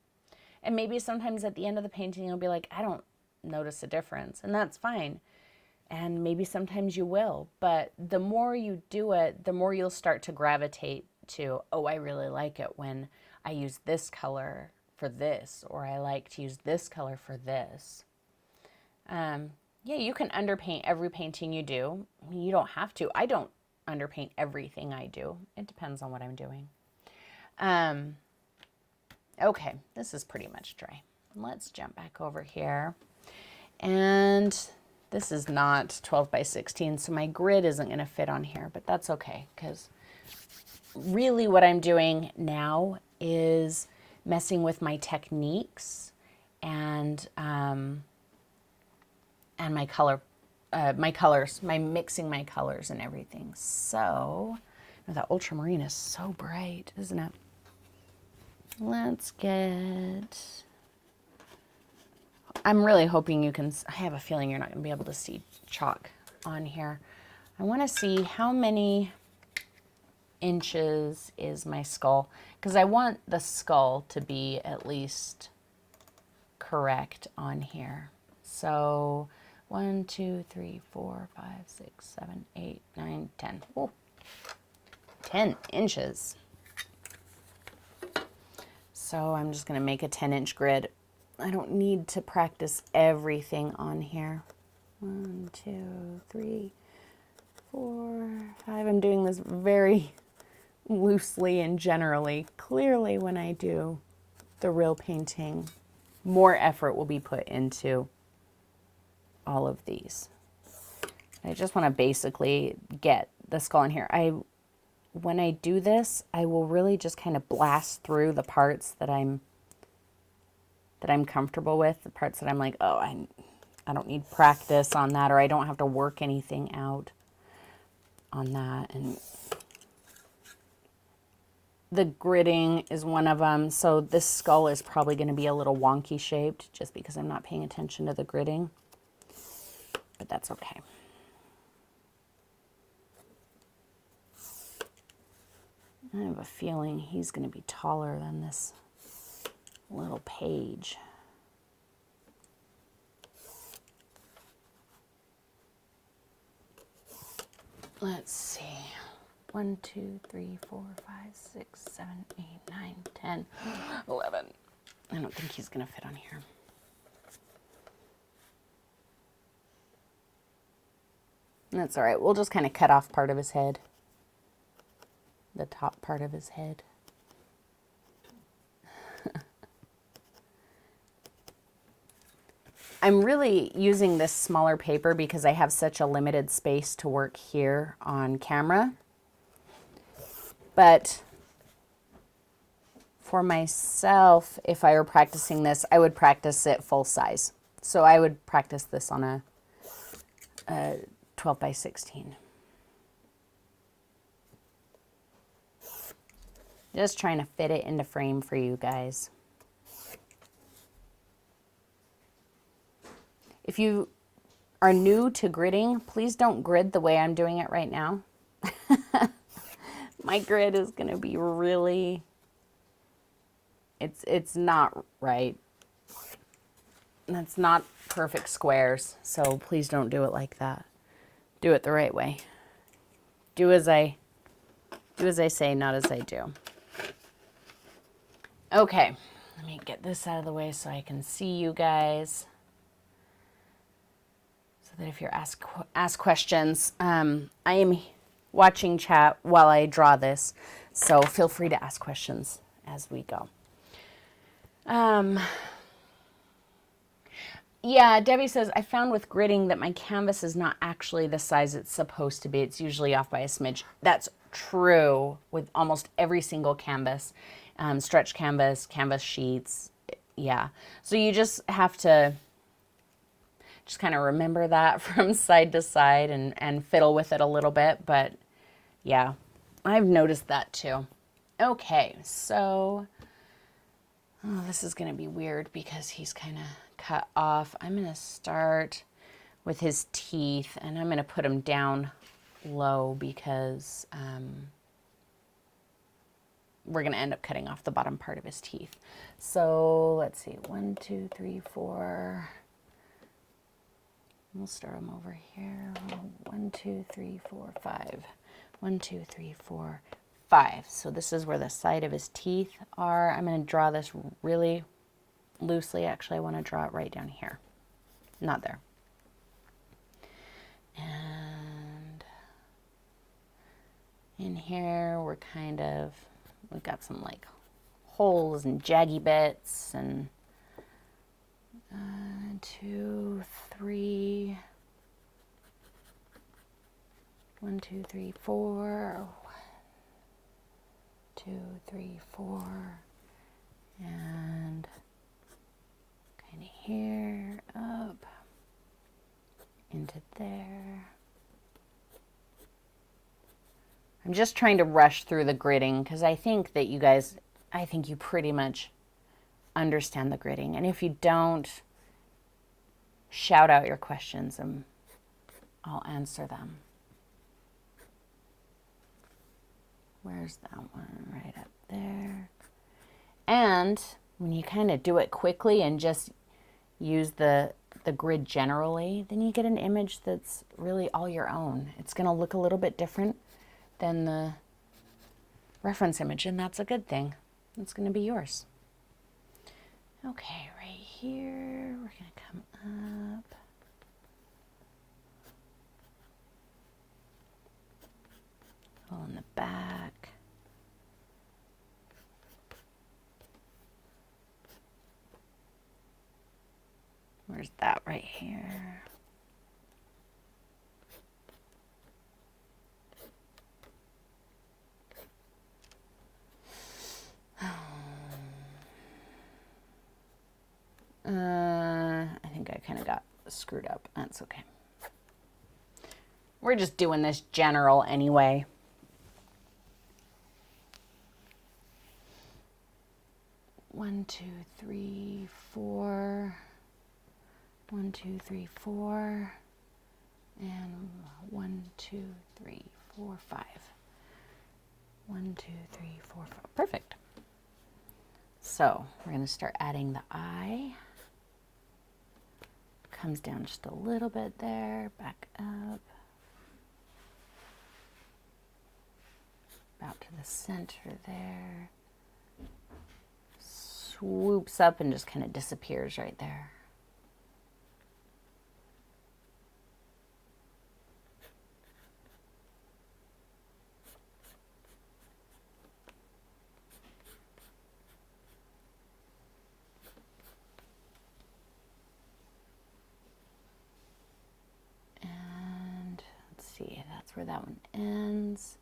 B: And maybe sometimes at the end of the painting, you'll be like, I don't notice a difference, and that's fine. And maybe sometimes you will, but the more you do it, the more you'll start to gravitate to, oh, I really like it when I use this color for this, or I like to use this color for this. Yeah, you can underpaint every painting you do. I mean, you don't have to. I don't underpaint everything I do. It depends on what I'm doing. Okay, this is pretty much dry. Let's jump back over here. And this is not 12 by 16, so my grid isn't going to fit on here, but that's okay, because really what I'm doing now is messing with my techniques and my colors, mixing my colors and everything. So, that ultramarine is so bright, isn't it? Let's get, I'm really hoping you can, I have a feeling you're not going to be able to see chalk on here. I want to see how many inches is my skull, because I want the skull to be at least correct on here. So 1, 2, 3, 4, 5, 6, 7, 8, 9, 10. Oh, 10 inches. So I'm just going to make a 10-inch grid. I don't need to practice everything on here. 1, 2, 3, 4, 5. I'm doing this very loosely and generally. Clearly, when I do the real painting, more effort will be put into all of these. I just want to basically get the skull in here. When I do this, I will really just kind of blast through the parts that I'm comfortable with, the parts that I'm like, oh, I don't need practice on that, or I don't have to work anything out on that. And the gridding is one of them. So this skull is probably going to be a little wonky shaped just because I'm not paying attention to the gridding, but that's okay. I have a feeling he's going to be taller than this little page. Let's see. 1, 2, 3, 4, 5, 6, 7, 8, 9, 10, 11. I don't think he's going to fit on here. That's all right. We'll just kind of cut off part of his head. The top part of his head. I'm really using this smaller paper because I have such a limited space to work here on camera. But for myself, if I were practicing this, I would practice it full size. So I would practice this on a 12 by 16. Just trying to fit it into frame for you guys. If you are new to gridding, please don't grid the way I'm doing it right now. My grid is going to be really, it's not right. That's not perfect squares, so please don't do it like that. Do it the right way. Do as I say, not as I do. Okay, let me get this out of the way so I can see you guys. So that if you're ask questions, I am watching chat while I draw this, so feel free to ask questions as we go. Yeah, Debbie says, I found with gridding that my canvas is not actually the size it's supposed to be. It's usually off by a smidge. That's true with almost every single canvas. Stretch canvas, canvas sheets, yeah. So you just have to just kind of remember that from side to side and fiddle with it a little bit. But yeah, I've noticed that too. Okay, so this is going to be weird because he's kind of cut off. I'm going to start with his teeth and I'm going to put him down low because we're going to end up cutting off the bottom part of his teeth. So let's see, 1, 2, 3, 4. We'll start him over here. 1, 2, 3, 4, 5. 1, 2, 3, 4, 5. So this is where the side of his teeth are. I'm going to draw this really loosely. Actually, I want to draw it right down here. Not there. And in here, we've got some like holes and jaggy bits and 2, 3. 1, 2, 3, 4. 1, 2, 3, 4. And kind of here, up, into there. I'm just trying to rush through the gridding because I think that you guys, I think you pretty much understand the gridding. And if you don't, shout out your questions and I'll answer them. Where's that one? Right up there. And when you kind of do it quickly and just use the grid generally, then you get an image that's really all your own. It's going to look a little bit different than the reference image, and that's a good thing. It's going to be yours. Okay, right here, we're going to come up. Pull in the back. Where's that right here? I think I kind of got screwed up. That's okay. We're just doing this general anyway. One, 2, 3, 4. 1, 2, 3, 4. And 1, 2, 3, 4, 5. 1, 2, 3, 4, 5. Perfect. So we're going to start adding the eye. Comes down just a little bit there, back up. out to the center there. Swoops up and just kind of disappears right there. And let's see, that's where that one ends.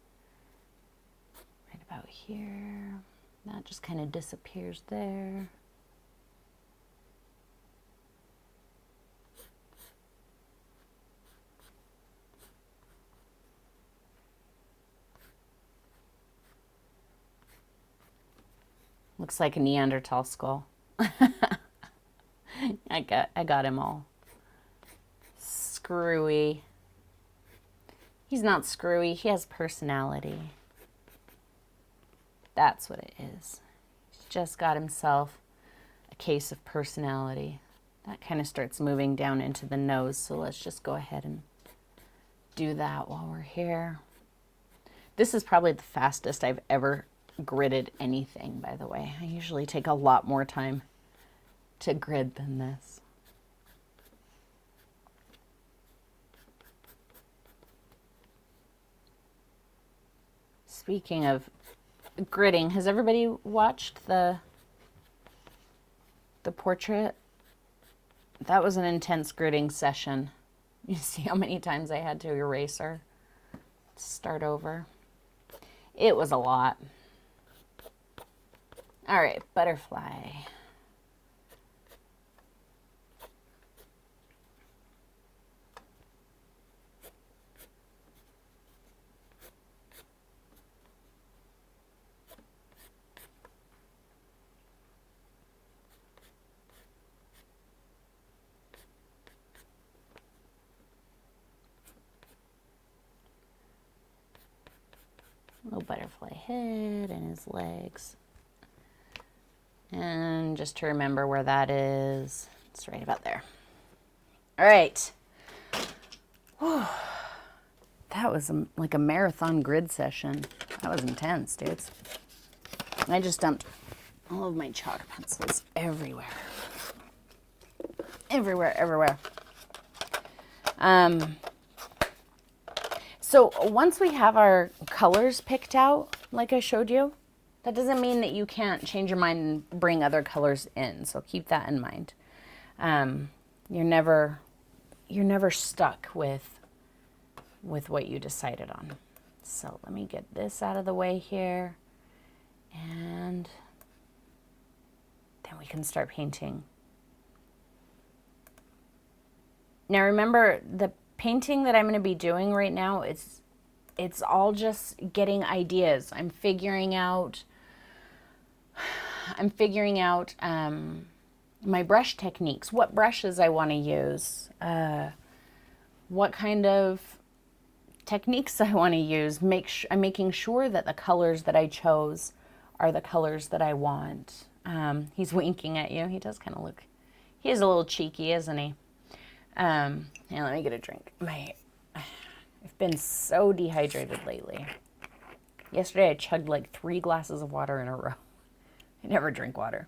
B: Right about here. That just kind of disappears there. Looks like a Neanderthal skull. I got him all screwy. He's not screwy, he has personality. That's what it is. He's just got himself a case of personality. That kind of starts moving down into the nose, so let's just go ahead and do that while we're here. This is probably the fastest I've ever gridded anything, by the way. I usually take a lot more time to grid than this. Speaking of gridding, has everybody watched the portrait? That was an intense gridding session. You see how many times I had to erase her, start over. It was a lot. All right, butterfly. Little butterfly head and his legs. And just to remember where that is, it's right about there. All right. Whew. That was like a marathon grid session. That was intense, dudes. I just dumped all of my chalk pencils everywhere. Everywhere. So once we have our colors picked out, like I showed you, that doesn't mean that you can't change your mind and bring other colors in. So keep that in mind. You're never stuck with what you decided on. So let me get this out of the way here, and then we can start painting. Now remember, the painting that I'm going to be doing right now, it's all just getting ideas. I'm figuring out my brush techniques, what brushes I want to use, what kind of techniques I want to use. I'm making sure that the colors that I chose are the colors that I want. He's winking at you. He does kind of look, he is a little cheeky, isn't he? Yeah, let me get a drink. I've been so dehydrated lately. Yesterday I chugged like 3 glasses of water in a row. I never drink water.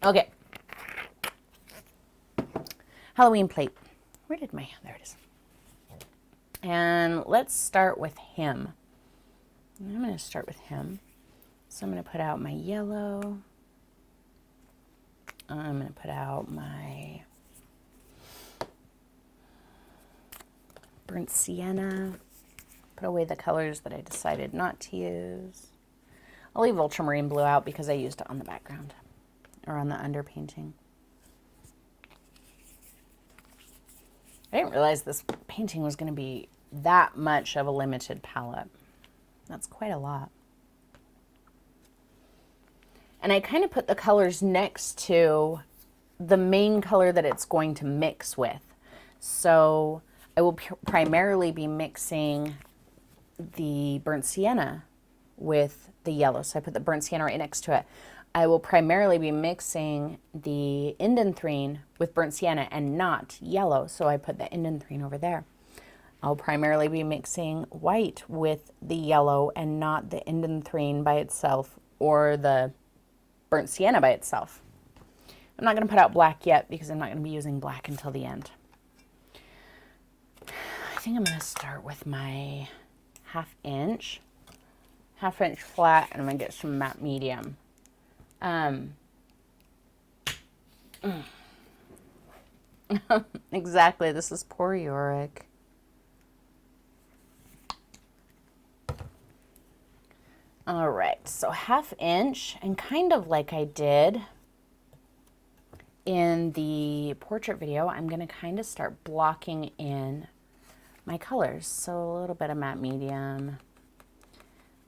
B: Okay. Halloween plate. Where did my, there it is. And let's start with him. I'm going to start with him. So I'm going to put out my yellow. I'm going to put out my burnt sienna. Put away the colors that I decided not to use. I'll leave ultramarine blue out because I used it on the background or on the underpainting. I didn't realize this painting was going to be that much of a limited palette. That's quite a lot. And I kind of put the colors next to the main color that it's going to mix with. So I will primarily be mixing the burnt sienna with the yellow. So I put the burnt sienna right next to it. I will primarily be mixing the indanthrene with burnt sienna and not yellow. So I put the indanthrene over there. I'll primarily be mixing white with the yellow and not the indanthrene by itself or the burnt sienna by itself. I'm not going to put out black yet because I'm not going to be using black until the end. I think I'm going to start with my half inch flat, and I'm going to get some matte medium. Exactly, this is poor Yorick. All right, so half inch, and kind of like I did in the portrait video, I'm going to kind of start blocking in my colors. So a little bit of matte medium.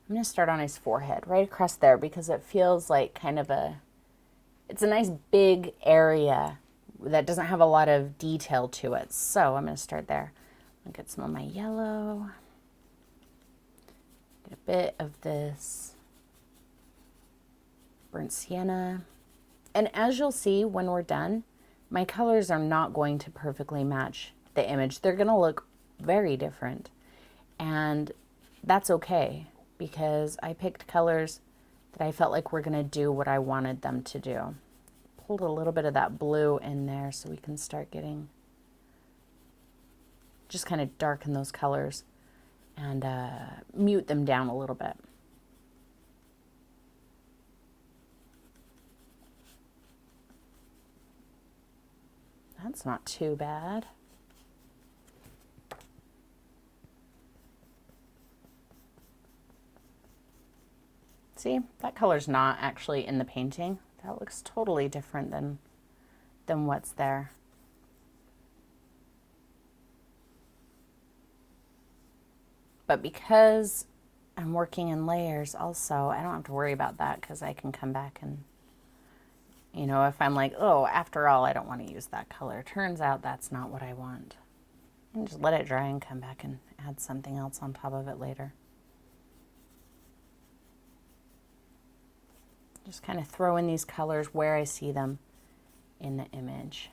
B: I'm going to start on his forehead, right across there, because it feels like kind of it's a nice big area that doesn't have a lot of detail to it. So I'm going to start there. I'll get some of my yellow. Get a bit of this burnt sienna. And as you'll see when we're done, my colors are not going to perfectly match the image. They're going to look very different. And that's okay, because I picked colors that I felt like were going to do what I wanted them to do. Pulled a little bit of that blue in there so we can start getting, just kind of darken those colors and mute them down a little bit. That's not too bad. See, that color's not actually in the painting. That looks totally different than what's there. But because I'm working in layers also, I don't have to worry about that, because I can come back and, you know, if I'm like, oh, after all, I don't want to use that color. Turns out that's not what I want. And just let it dry and come back and add something else on top of it later. Just kind of throw in these colors where I see them in the image.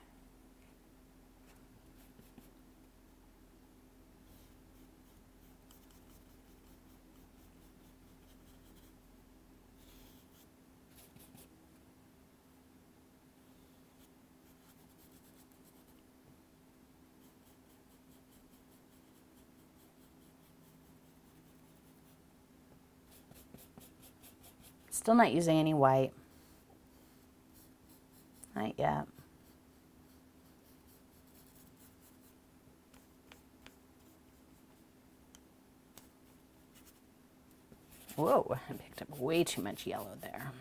B: Still not using any white. Not yet. Whoa, I picked up way too much yellow there.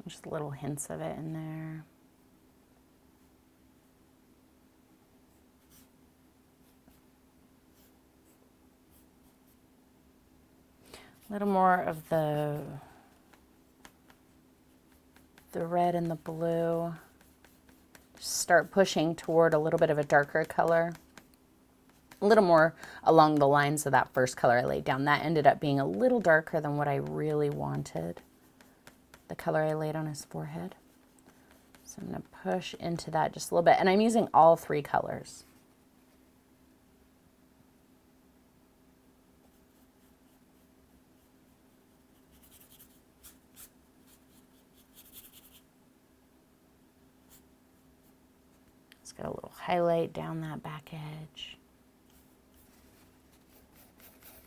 B: Just little hints of it in there. A little more of the red and the blue. Just start pushing toward a little bit of a darker color. A little more along the lines of that first color I laid down. That ended up being a little darker than what I really wanted. The color I laid on his forehead. So I'm going to push into that just a little bit. And I'm using all three colors. Got a little highlight down that back edge.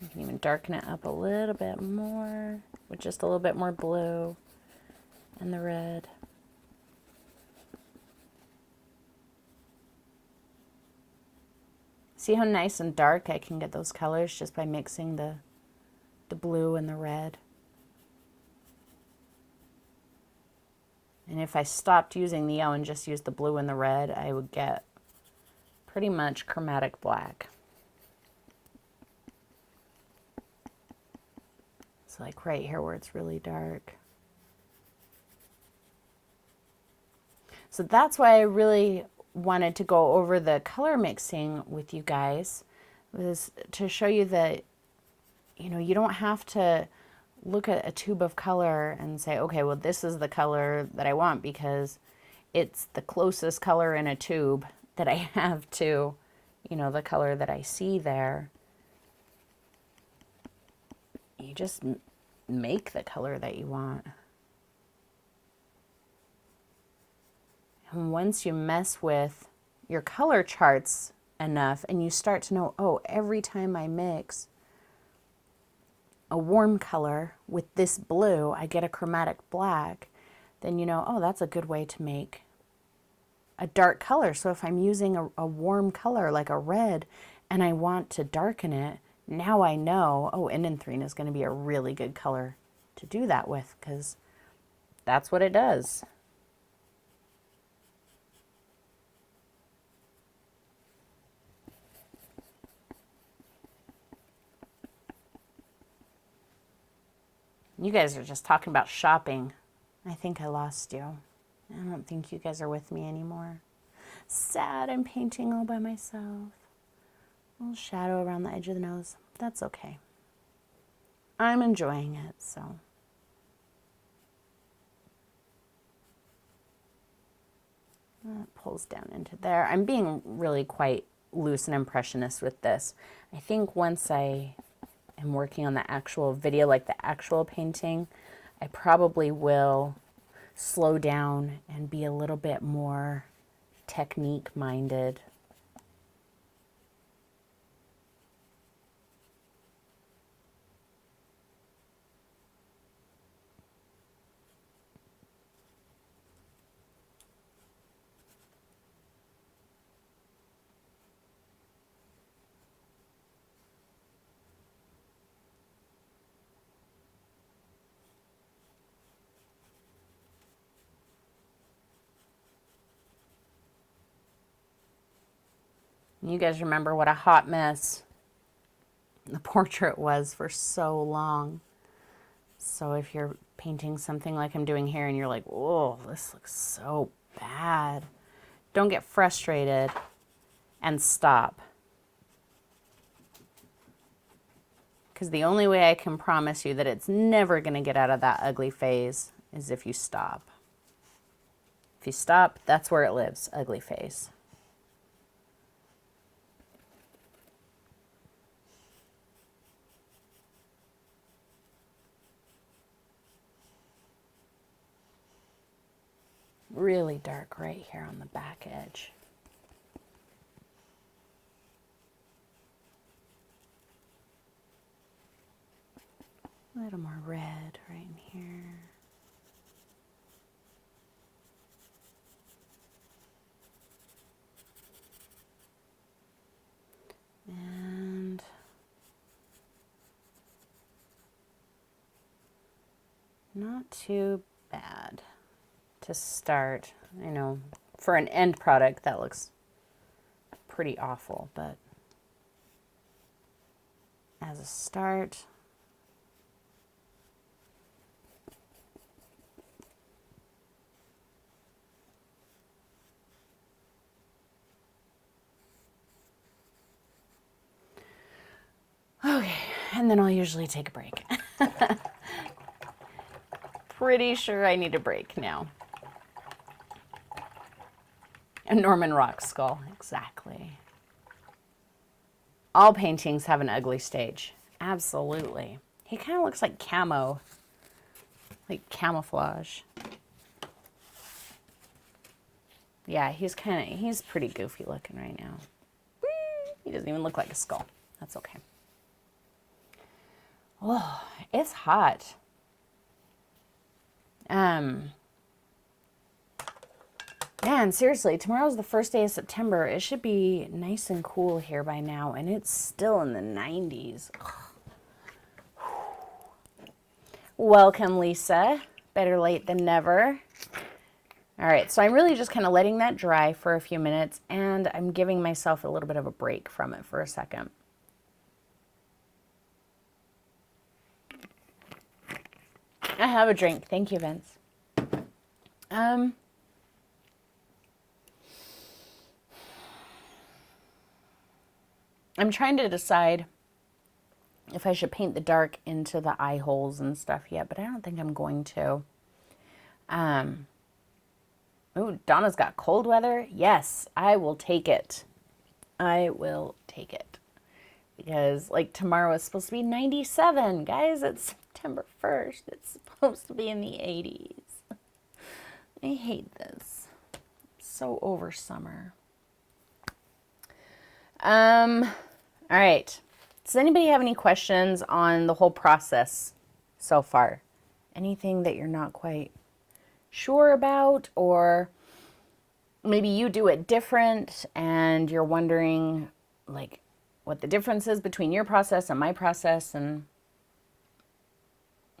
B: You can even darken it up a little bit more with just a little bit more blue and the red. See how nice and dark I can get those colors just by mixing the blue and the red. And if I stopped using the yellow and just used the blue and the red, I would get pretty much chromatic black. So like right here where it's really dark. So that's why I really wanted to go over the color mixing with you guys, was to show you that, you know, you don't have to look at a tube of color and say, okay, well, this is the color that I want because it's the closest color in a tube that I have to, you know, the color that I see there. You just make the color that you want. And once you mess with your color charts enough and you start to know, oh, every time I mix a warm color with this blue, I get a chromatic black, then you know, oh, that's a good way to make a dark color. So if I'm using a warm color like a red and I want to darken it, now I know, oh, indanthrene is going to be a really good color to do that with because that's what it does. You guys are just talking about shopping. I think I lost you. I don't think you guys are with me anymore. Sad, I'm painting all by myself. A little shadow around the edge of the nose. That's okay. I'm enjoying it, so. That pulls down into there. I'm being really quite loose and impressionist with this. I think once I am working on the actual video, like the actual painting, I probably will slow down and be a little bit more technique minded. You guys remember what a hot mess the portrait was for so long. So if you're painting something like I'm doing here and you're like, oh, this looks so bad, don't get frustrated and stop. Because the only way I can promise you that it's never going to get out of that ugly phase is if you stop. If you stop, that's where it lives, ugly phase. Really dark right here on the back edge. A little more red right in here. And not too bad to start. I know for an end product that looks pretty awful, but as a start, okay, and then I'll usually take a break. Pretty sure I need a break now. A Norman Rock skull, exactly. All paintings have an ugly stage, absolutely. He kind of looks like camo, like camouflage. Yeah, he's pretty goofy looking right now. He doesn't even look like a skull. That's okay. Oh, it's hot. Man, seriously, tomorrow's the first day of September. It should be nice and cool here by now, and it's still in the 90s. Welcome, Lisa. Better late than never. All right, so I'm really just kind of letting that dry for a few minutes, and I'm giving myself a little bit of a break from it for a second. I have a drink. Thank you, Vince. I'm trying to decide if I should paint the dark into the eye holes and stuff yet, but I don't think I'm going to. Ooh, Donna's got cold weather. Yes, I will take it. I will take it. Because, like, tomorrow is supposed to be 97. Guys, it's September 1st. It's supposed to be in the 80s. I hate this. So over summer. All right. Does anybody have any questions on the whole process so far? Anything that you're not quite sure about, or maybe you do it different and you're wondering like what the difference is between your process and my process, and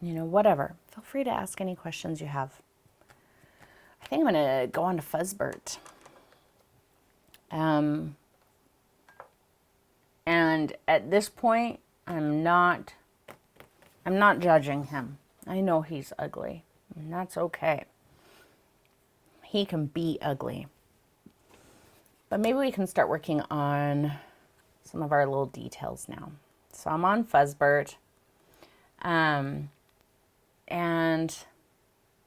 B: you know, whatever. Feel free to ask any questions you have. I think I'm going to go on to Fuzzbert. And at this point, I'm not judging him. I know he's ugly, and that's okay. He can be ugly. But maybe we can start working on some of our little details now. So I'm on Fuzzbert. And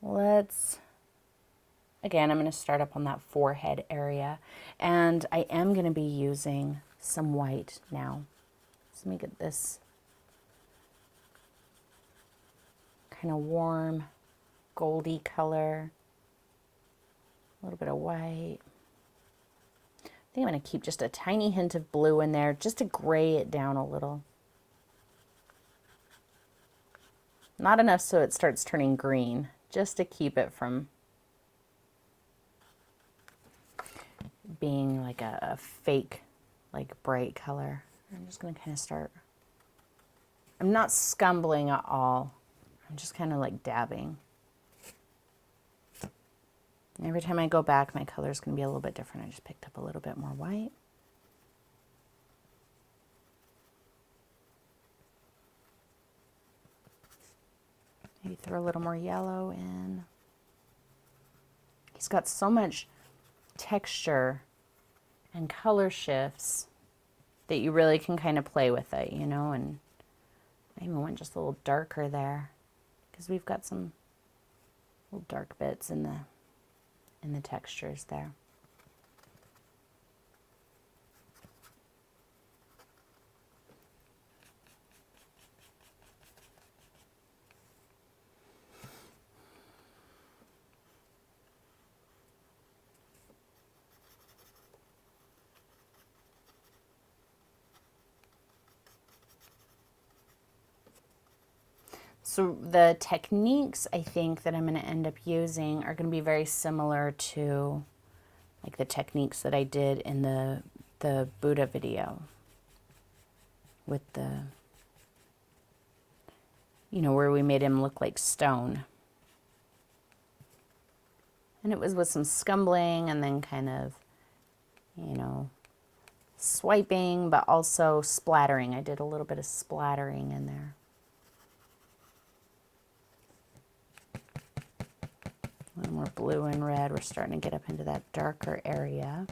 B: let's, again, I'm going to start up on that forehead area. And I am going to be using some white now. So let me get this kind of warm, goldy color. A little bit of white. I think I'm going to keep just a tiny hint of blue in there just to gray it down a little. Not enough so it starts turning green, just to keep it from being like a fake, like bright color. I'm just going to kind of start. I'm not scumbling at all. I'm just kind of like dabbing. Every time I go back, my color is going to be a little bit different. I just picked up a little bit more white. Maybe throw a little more yellow in. He's got so much texture and color shifts that you really can kind of play with it, you know, and I even went just a little darker there because we've got some little dark bits in the textures there. So the techniques I think that I'm going to end up using are going to be very similar to like the techniques that I did in the Buddha video with the, you know, where we made him look like stone. And it was with some scumbling and then kind of, you know, swiping, but also splattering. I did a little bit of splattering in there. A little more blue and red. We're starting to get up into that darker area.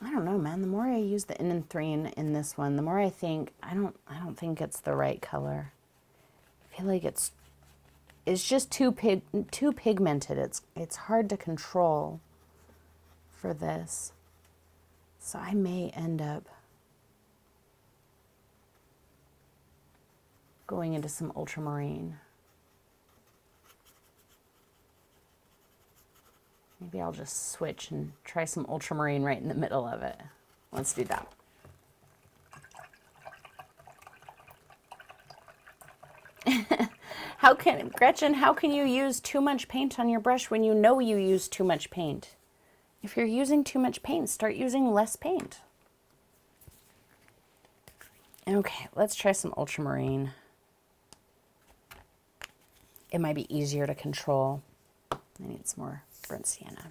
B: I don't know, man. The more I use the Inenthrene in this one, the more I think I don't think it's the right color. I feel like it's just too pigmented. It's hard to control for this. So I may end up going into some ultramarine. Maybe I'll just switch and try some ultramarine right in the middle of it. Let's do that. Gretchen, how can you use too much paint on your brush when you know you use too much paint? If you're using too much paint, start using less paint. Okay, let's try some ultramarine. It might be easier to control. I need some more burnt sienna.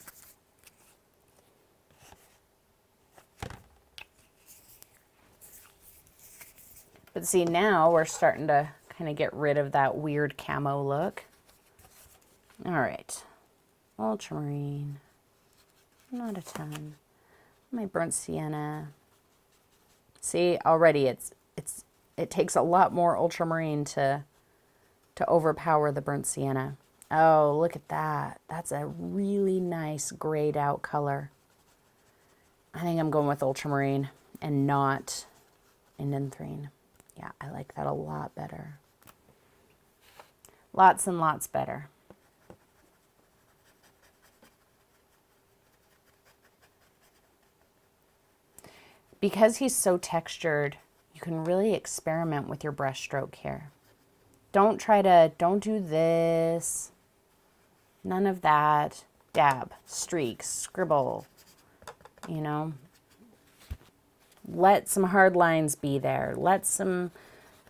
B: But see, now we're starting to kind of get rid of that weird camo look. All right, ultramarine, not a ton. My burnt sienna. See, already it takes a lot more ultramarine to overpower the burnt sienna. Oh, look at that. That's a really nice grayed out color. I think I'm going with ultramarine and not indanthrine. Yeah, I like that a lot better. Lots and lots better. Because he's so textured, you can really experiment with your brush stroke here. Don't do this. None of that. Dab, streak, scribble, you know. Let some hard lines be there. Let some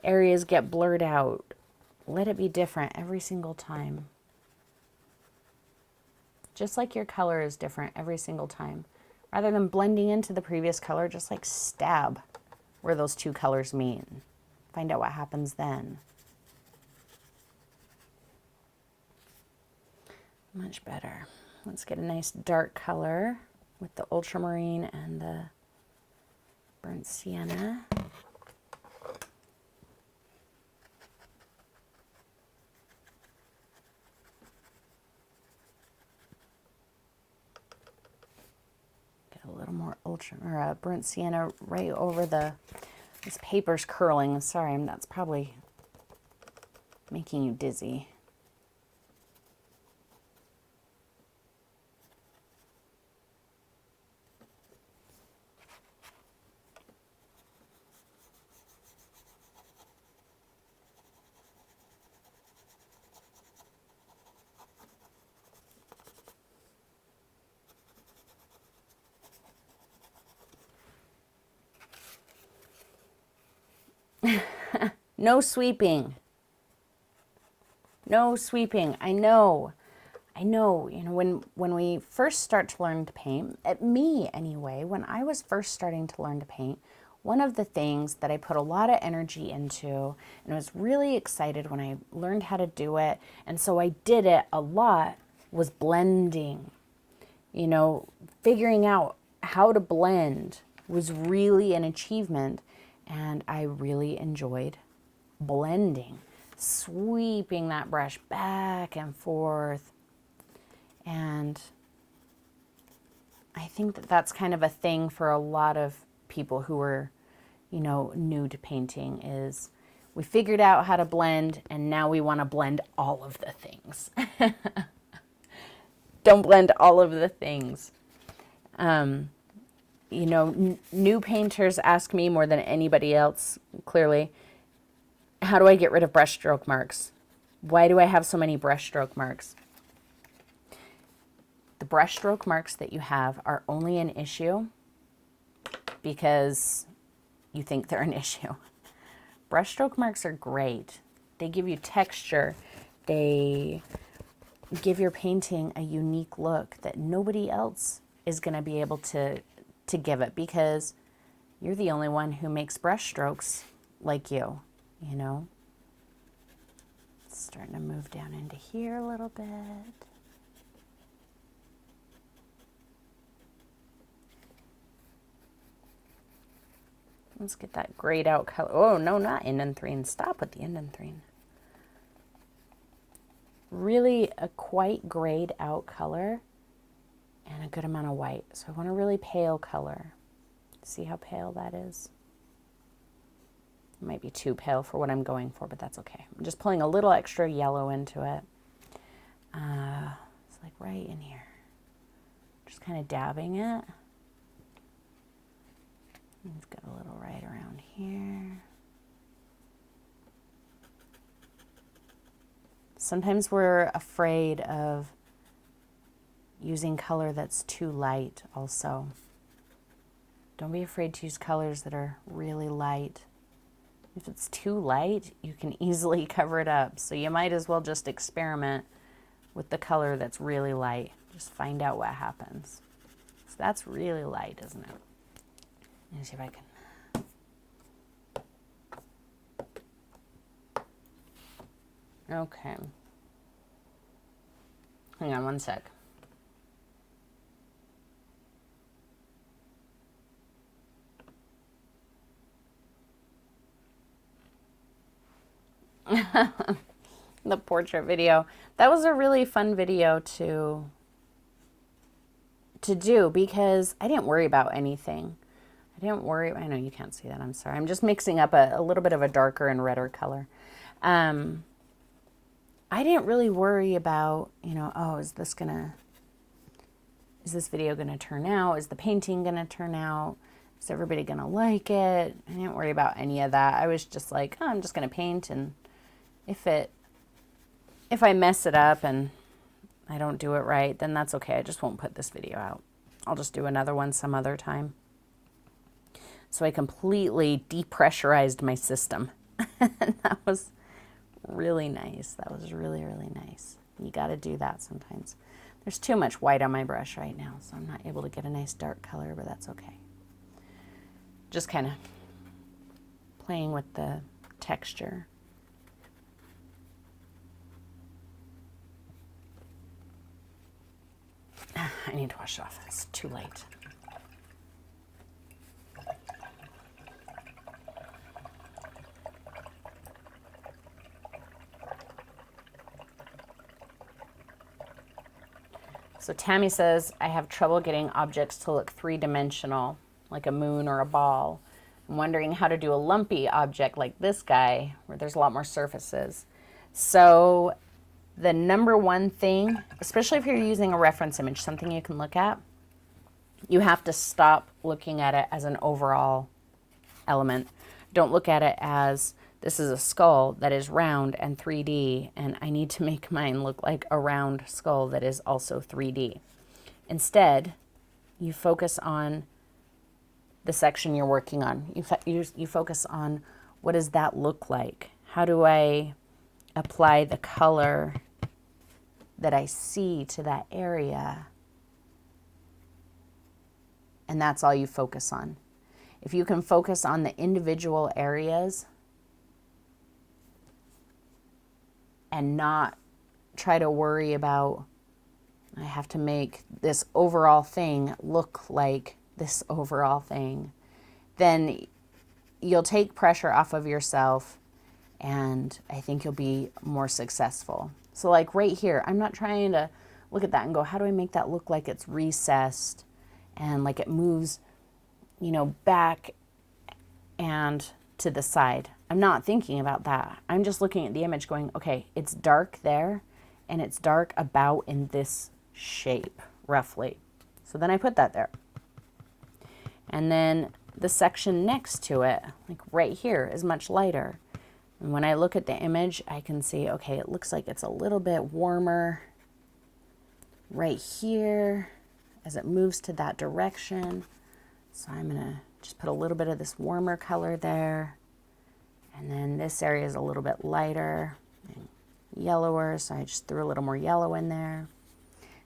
B: areas get blurred out. Let it be different every single time. Just like your color is different every single time. Rather than blending into the previous color, just like stab where those two colors meet. Find out what happens then. Much better. Let's get a nice dark color with the ultramarine and the burnt sienna. Get a little more burnt sienna right over this paper's curling. Sorry, that's probably making you dizzy. No sweeping. No sweeping. I know, you know, when we first start to learn to paint, at me anyway, when I was first starting to learn to paint, one of the things that I put a lot of energy into and was really excited when I learned how to do it, and so I did it a lot, was blending. You know, figuring out how to blend was really an achievement, and I really enjoyed blending, sweeping that brush back and forth. And I think that that's kind of a thing for a lot of people who are, you know, new to painting, is we figured out how to blend and now we want to blend all of the things. Don't blend all of the things. You know, new painters ask me more than anybody else, clearly, how do I get rid of brush stroke marks? Why do I have so many brush stroke marks? The brush stroke marks that you have are only an issue because you think they're an issue. Brush stroke marks are great. They give you texture. They give your painting a unique look that nobody else is going to be able to give it, because you're the only one who makes brush strokes like you know. It's starting to move down into here a little bit. Let's get that grayed out color. Oh, no, not indanthrine. Stop with the indanthrine. Really a quite grayed out color and a good amount of white. So I want a really pale color. See how pale that is? It might be too pale for what I'm going for, but that's okay. I'm just pulling a little extra yellow into it. It's like right in here. Just kind of dabbing it. It's got a little right around here. Sometimes we're afraid of using color that's too light also. Don't be afraid to use colors that are really light. If it's too light, you can easily cover it up. So you might as well just experiment with the color that's really light. Just find out what happens. So that's really light, isn't it? Let me see if I can. Okay. Hang on one sec. The portrait video. That was a really fun video to do because I didn't worry about anything. I know you can't see that, I'm sorry. I'm just mixing up a little bit of a darker and redder color. I didn't really worry about, oh, is this video gonna turn out? Is the painting gonna turn out? Is everybody gonna like it? I didn't worry about any of that. I was just like, oh, I'm just gonna paint, and if I mess it up and I don't do it right, then that's okay. I just won't put this video out. I'll just do another one some other time. So I completely depressurized my system. And that was really nice. That was really, really nice. You got to do that sometimes. There's too much white on my brush right now, so I'm not able to get a nice dark color, but that's okay. Just kind of playing with the texture. I need to wash it off. It's too late. So Tammy says, I have trouble getting objects to look three-dimensional, like a moon or a ball. I'm wondering how to do a lumpy object like this guy, where there's a lot more surfaces. So the number one thing, especially if you're using a reference image, something you can look at, you have to stop looking at it as an overall element. Don't look at it as this is a skull that is round and 3D, and I need to make mine look like a round skull that is also 3D. Instead, you focus on the section you're working on. You focus on, what does that look like? How do I apply the color that I see to that area? And that's all you focus on. If you can focus on the individual areas and not try to worry about, I have to make this overall thing look like this overall thing, then you'll take pressure off of yourself, and I think you'll be more successful. So like right here, I'm not trying to look at that and go, how do I make that look like it's recessed and like it moves, back and to the side. I'm not thinking about that. I'm just looking at the image going, okay, it's dark there and it's dark about in this shape, roughly. So then I put that there. And then the section next to it, like right here, is much lighter. And when I look at the image, I can see, okay, it looks like it's a little bit warmer right here as it moves to that direction. So I'm gonna just put a little bit of this warmer color there. And then this area is a little bit lighter and yellower, so I just threw a little more yellow in there.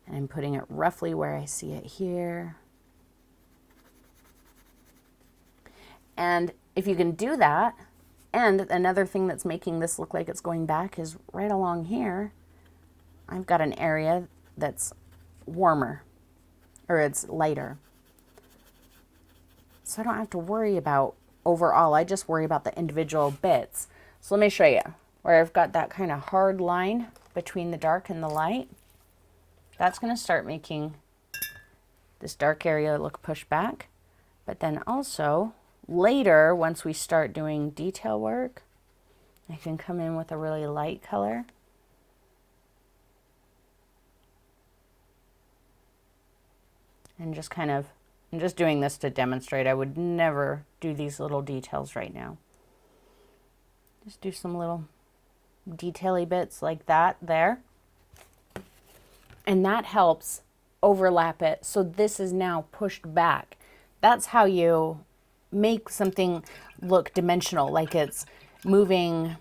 B: And I'm putting it roughly where I see it here. And if you can do that, and another thing that's making this look like it's going back is right along here, I've got an area that's warmer, or it's lighter. So I don't have to worry about overall, I just worry about the individual bits. So let me show you where I've got that kind of hard line between the dark and the light. That's going to start making this dark area look pushed back. But then also later, once we start doing detail work, I can come in with a really light color. And just kind of, I'm just doing this to demonstrate. I would never do these little details right now. Just do some little detail-y bits like that there. And that helps overlap it. So this is now pushed back. That's how you make something look dimensional, like it's moving,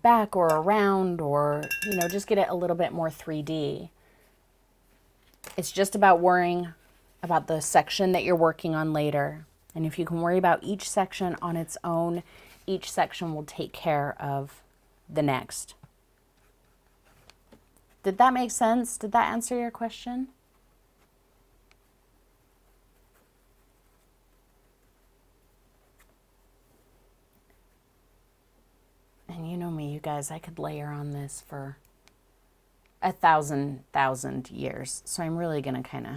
B: back or around, or, just get it a little bit more 3D. It's just about worrying about the section that you're working on later. And if you can worry about each section on its own, each section will take care of the next. Did that make sense? Did that answer your question? And you know me, you guys, I could layer on this for 1,000 years. So I'm really going to kind of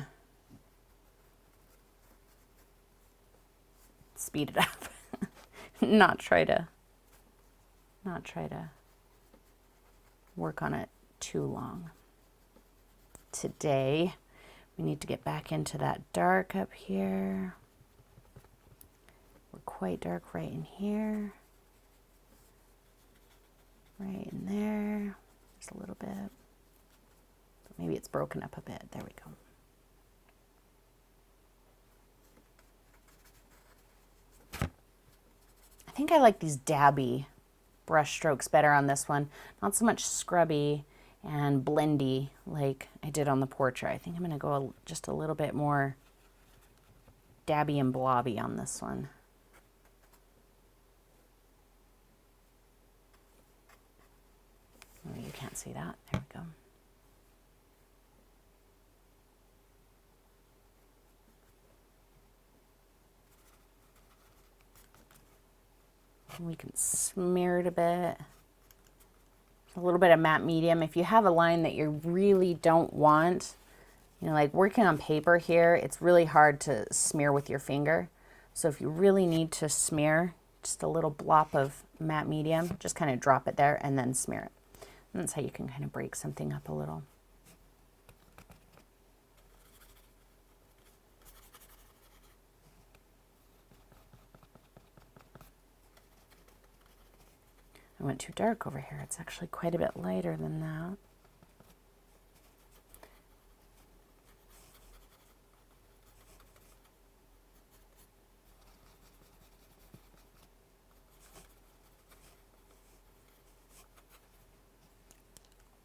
B: speed it up. not try to work on it too long. Today, we need to get back into that dark up here. We're quite dark right in here. Right in there. Just a little bit. But maybe it's broken up a bit. There we go. I think I like these dabby brush strokes better on this one. Not so much scrubby and blendy like I did on the portrait. I think I'm going to go just a little bit more dabby and blobby on this one. Oh, you can't see that. There we go. And we can smear it a bit. A little bit of matte medium. If you have a line that you really don't want, you know, like working on paper here, it's really hard to smear with your finger. So if you really need to smear, just a little blop of matte medium, just kind of drop it there and then smear it. And that's how you can kind of break something up a little. I went too dark over here. It's actually quite a bit lighter than that.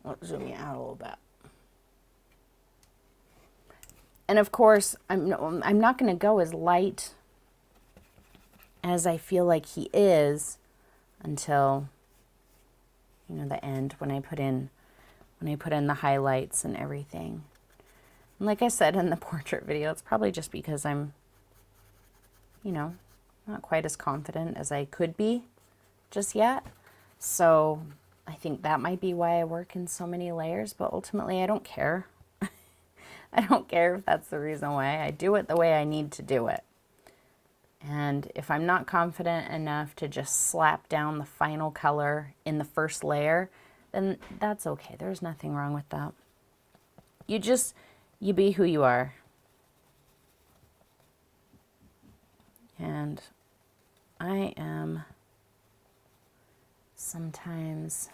B: Let's zoom you out a little bit. And of course, I'm not going to go as light as I feel like he is until, you know, the end when I put in the highlights and everything. And like I said in the portrait video, it's probably just because I'm, you know, not quite as confident as I could be just yet. So I think that might be why I work in so many layers, but ultimately I don't care. I don't care if that's the reason why. I do it the way I need to do it. And if I'm not confident enough to just slap down the final color in the first layer, then that's okay. There's nothing wrong with that. You be who you are. And I am sometimes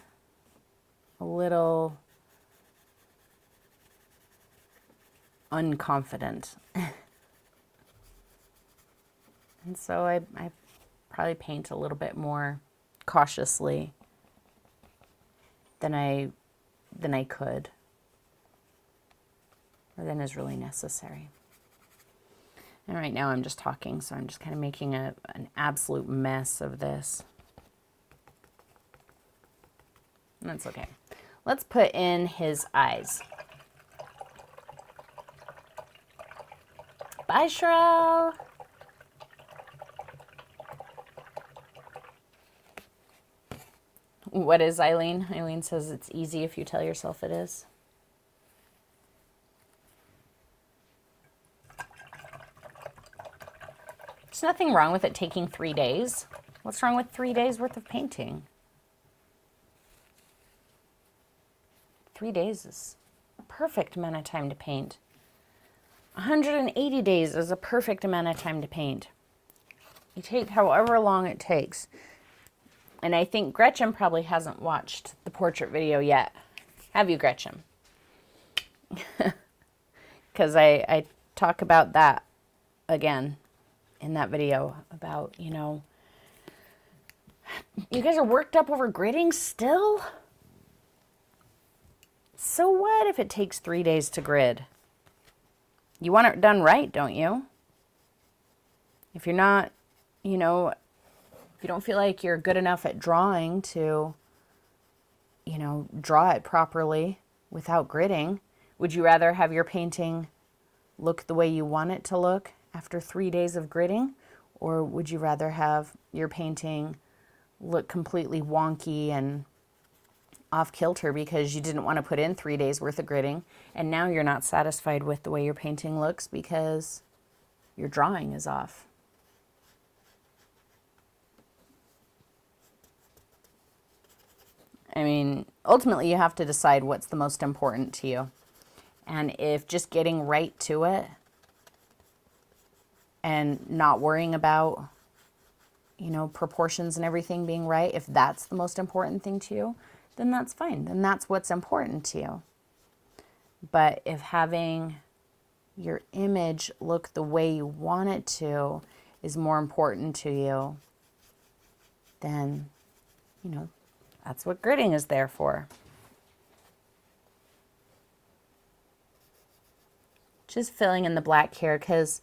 B: a little unconfident. And so I probably paint a little bit more cautiously than I could, or than is really necessary. And right now I'm just talking, so I'm just kind of making an absolute mess of this. And that's okay. Let's put in his eyes. Bye, Sherelle. What is Eileen? Eileen says it's easy if you tell yourself it is. There's nothing wrong with it taking 3 days. What's wrong with 3 days worth of painting? 3 days is a perfect amount of time to paint. 180 days is a perfect amount of time to paint. You take however long it takes. And I think Gretchen probably hasn't watched the portrait video yet. Have you, Gretchen? Because I talk about that again in that video about, you know, you guys are worked up over gridding still? So what if it takes 3 days to grid? You want it done right, don't you? If you're not, you know, if you don't feel like you're good enough at drawing to, you know, draw it properly without gridding? Would you rather have your painting look the way you want it to look after 3 days of gridding? Or would you rather have your painting look completely wonky and off kilter because you didn't want to put in 3 days worth of gridding, and now you're not satisfied with the way your painting looks because your drawing is off? I mean, ultimately you have to decide what's the most important to you. And if just getting right to it and not worrying about, you know, proportions and everything being right, if that's the most important thing to you, then that's fine. Then that's what's important to you. But if having your image look the way you want it to is more important to you, then, you know, that's what gridding is there for. Just filling in the black here because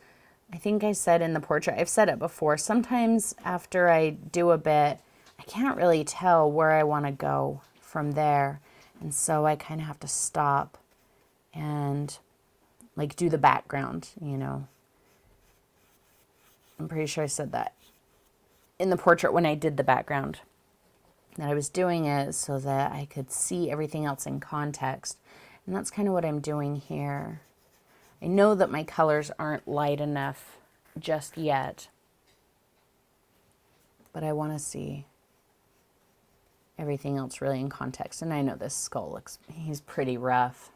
B: I think I said in the portrait, I've said it before, sometimes after I do a bit, I can't really tell where I want to go from there. And so I kind of have to stop and like do the background, you know. I'm pretty sure I said that in the portrait when I did the background, that I was doing it so that I could see everything else in context. And that's kind of what I'm doing here. I know that my colors aren't light enough just yet, but I want to see everything else really in context. And I know this skull looks, he's pretty rough.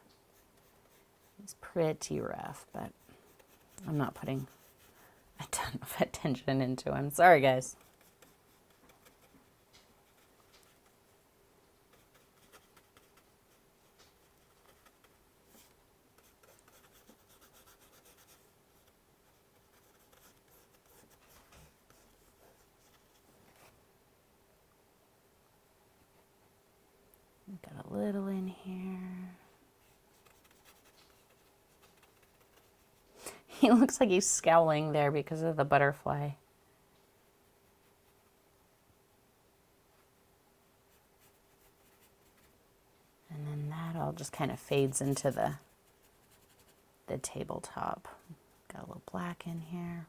B: He's pretty rough, but I'm not putting a ton of attention into him. Sorry, guys. Got a little in here. He looks like he's scowling there because of the butterfly. And then that all just kind of fades into the tabletop. Got a little black in here.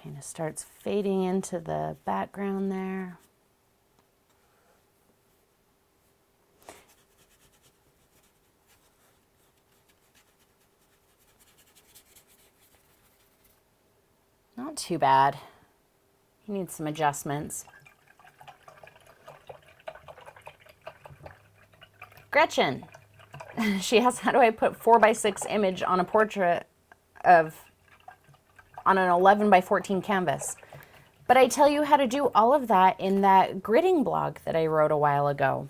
B: Kind of starts fading into the background there. Not too bad. He needs some adjustments. Gretchen, she asks, how do I put 4x6 image on a portrait on an 11 by 14 canvas? But I tell you how to do all of that in that gridding blog that I wrote a while ago.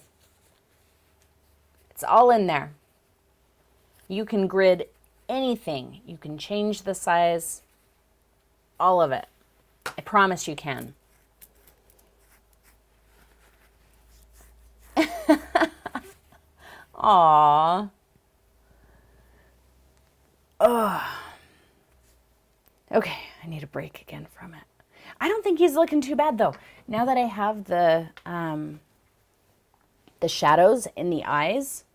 B: It's all in there. You can grid anything. You can change the size, all of it. I promise you can. Aww. Ugh. Okay, I need a break again from it. I don't think he's looking too bad though. Now that I have the shadows in the eyes,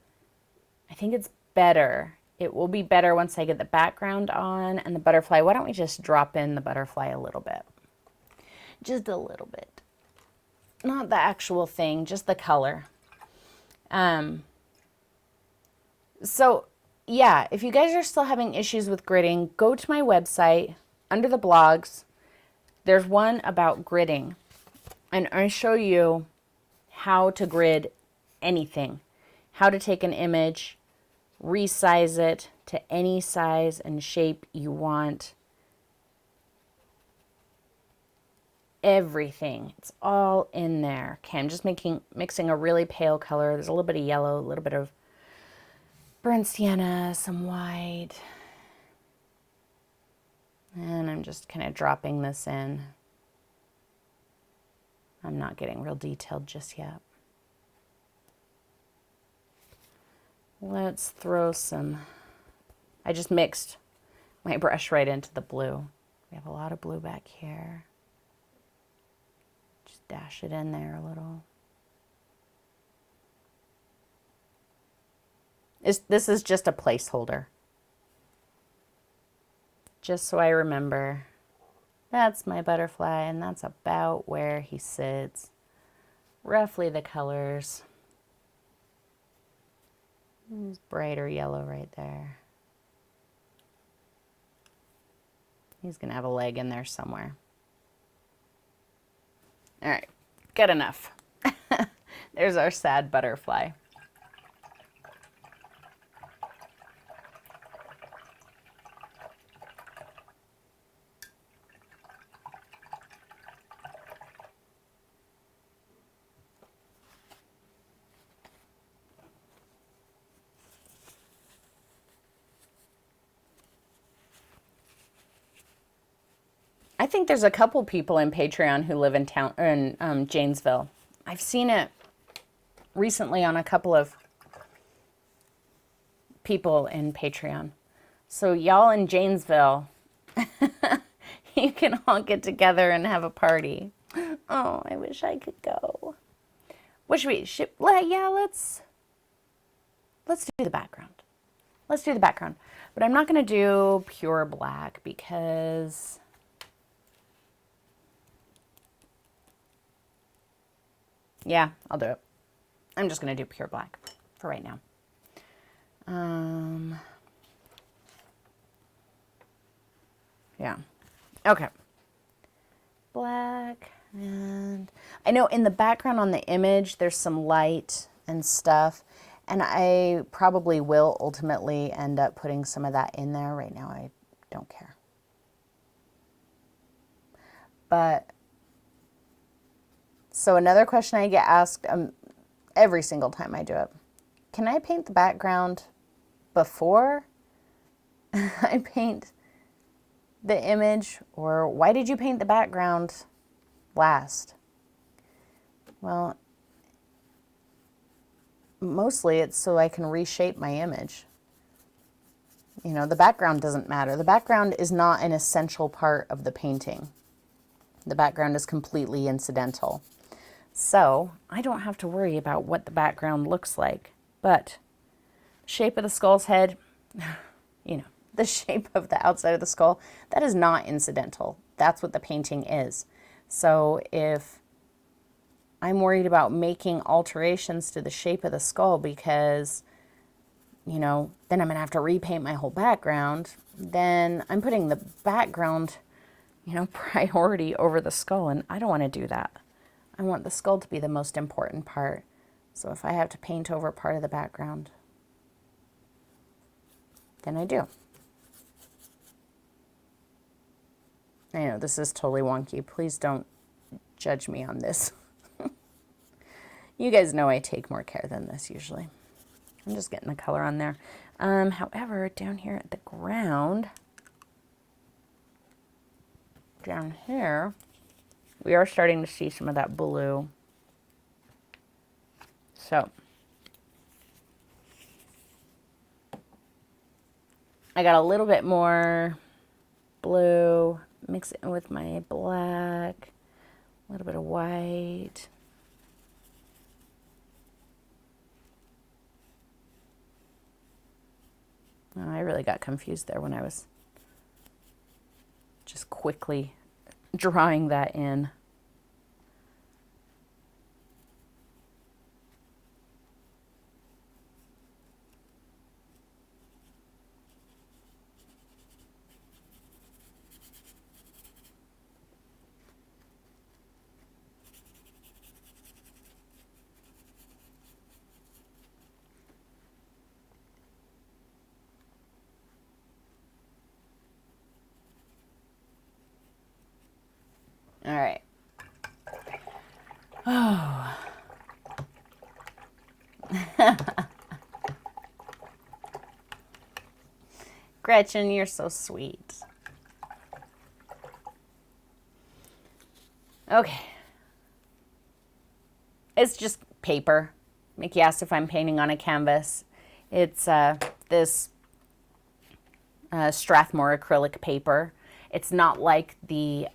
B: I think it's better. It will be better once I get the background on and the butterfly. Why don't we just drop in the butterfly a little bit? Just a little bit. Not the actual thing, just the color. So yeah, if you guys are still having issues with gridding, go to my website. Under the blogs, there's one about gridding. And I show you how to grid anything. How to take an image, resize it to any size and shape you want. Everything. It's all in there. Okay, I'm just mixing a really pale color. There's a little bit of yellow, a little bit of burnt sienna, some white. And I'm just kind of dropping this in. I'm not getting real detailed just yet. Let's throw some, I just mixed my brush right into the blue. We have a lot of blue back here. Just dash it in there a little. This is just a placeholder. Just so I remember, that's my butterfly, and that's about where he sits. Roughly the colors. There's brighter yellow right there. He's gonna have a leg in there somewhere. All right, good enough. There's our sad butterfly. I think there's a couple people in Patreon who live in town, or in Janesville. I've seen it recently on a couple of people in Patreon. So y'all in Janesville, you can all get together and have a party. Oh, I wish I could go. What should we? Yeah, let's do the background. Let's do the background. But I'm not going to do pure black because yeah, I'll do it. I'm just going to do pure black for right now. Yeah. Okay. Black. And I know in the background on the image, there's some light and stuff. And I probably will ultimately end up putting some of that in there. Right now, I don't care. But so another question I get asked every single time I do it, can I paint the background before I paint the image? Or why did you paint the background last? Well, mostly it's so I can reshape my image. You know, the background doesn't matter. The background is not an essential part of the painting. The background is completely incidental. So I don't have to worry about what the background looks like. But shape of the skull's head, you know, the shape of the outside of the skull, that is not incidental. That's what the painting is. So if I'm worried about making alterations to the shape of the skull because, you know, then I'm going to have to repaint my whole background, then I'm putting the background, you know, priority over the skull, and I don't want to do that. I want the skull to be the most important part. So if I have to paint over part of the background, then I do. I know this is totally wonky. Please don't judge me on this. You guys know I take more care than this usually. I'm just getting the color on there. However, down here at the ground, down here, we are starting to see some of that blue. So I got a little bit more blue, mix it in with my black, a little bit of white. Oh, I really got confused there when I was just quickly drawing that in. All right. Oh. Gretchen, you're so sweet. Okay. It's just paper. Mickey asked if I'm painting on a canvas. It's this Strathmore acrylic paper. It's not like the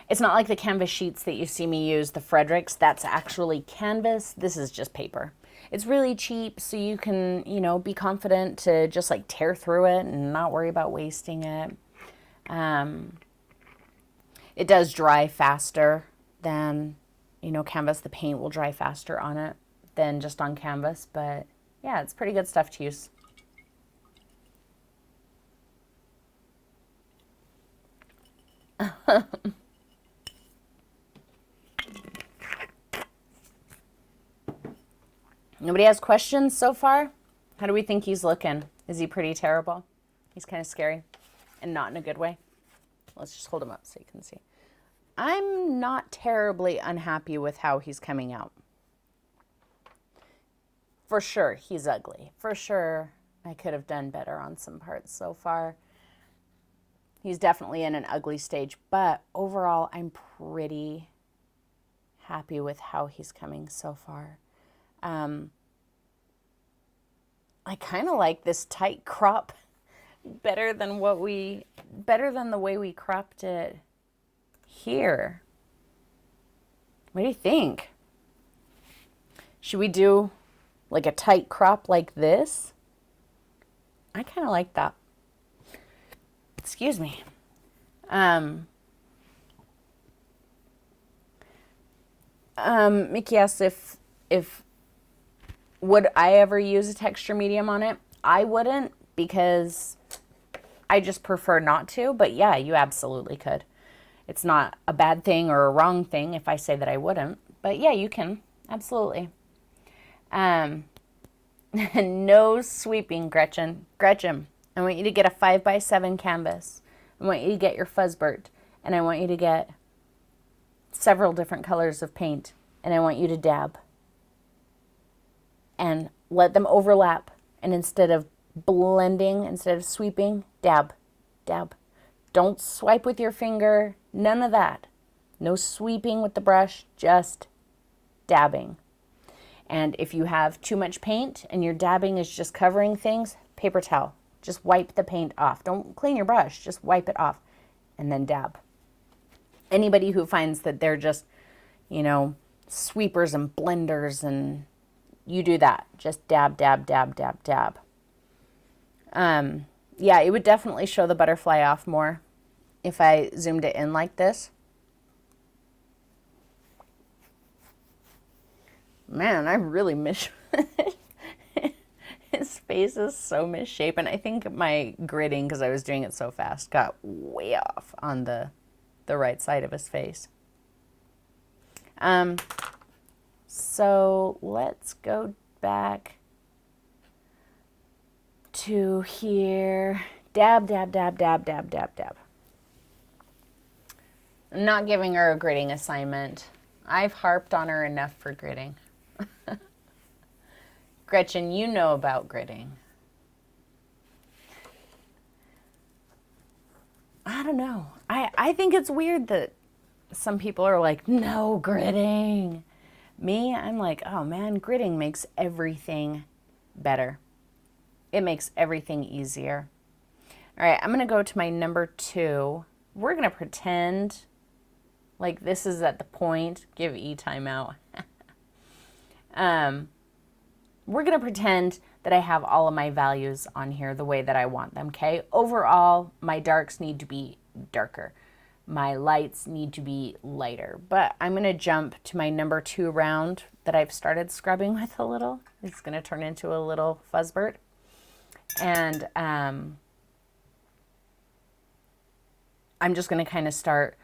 B: It's not like the canvas sheets that you see me use, the Fredericks. That's actually canvas. This is just paper. It's really cheap, so you can, you know, be confident to just like tear through it and not worry about wasting it. It does dry faster than, you know, canvas. The paint will dry faster on it than just on canvas, but yeah, it's pretty good stuff to use. Nobody has questions so far? How do we think he's looking? Is he pretty terrible? He's kind of scary and not in a good way. Let's just hold him up so you can see. I'm not terribly unhappy with how he's coming out. For sure, he's ugly. For sure, I could have done better on some parts so far. He's definitely in an ugly stage, but overall, I'm pretty happy with how he's coming so far. I kind of like this tight crop better than the way we cropped it here. What do you think? Should we do like a tight crop like this? I kind of like that. Excuse me. Mickey asks if would I ever use a texture medium on it? I wouldn't, because I just prefer not to, but yeah, you absolutely could. It's not a bad thing or a wrong thing if I say that I wouldn't, but yeah, you can, absolutely. No sweeping, Gretchen. Gretchen, I want you to get a 5x7 canvas. I want you to get your Fuzzbert, and I want you to get several different colors of paint, and I want you to dab. And let them overlap, and instead of blending, instead of sweeping, dab, dab. Don't swipe with your finger, none of that. No sweeping with the brush, just dabbing. And if you have too much paint and your dabbing is just covering things, paper towel. Just wipe the paint off. Don't clean your brush, just wipe it off and then dab. Anybody who finds that they're just, you know, sweepers and blenders, and you do that. Just dab, dab, dab, dab, dab. Yeah, it would definitely show the butterfly off more if I zoomed it in like this. Man, I really miss his face is so misshapen. I think my gridding, because I was doing it so fast, got way off on the right side of his face. So let's go back to here. Dab, dab, dab, dab, dab, dab, dab. I'm not giving her a gridding assignment. I've harped on her enough for gridding. Gretchen, you know about gridding. I don't know. I think it's weird that some people are like, no gridding. Me, I'm like, oh man, gridding makes everything better. It makes everything easier. All right, I'm going to go to my number 2. We're going to pretend like this is at the point. Give E time out. We're going to pretend that I have all of my values on here the way that I want them, okay? Overall, my darks need to be darker. My lights need to be lighter. But I'm going to jump to my number 2 round that I've started scrubbing with a little. It's going to turn into a little Fuzzbert. And I'm just going to kind of start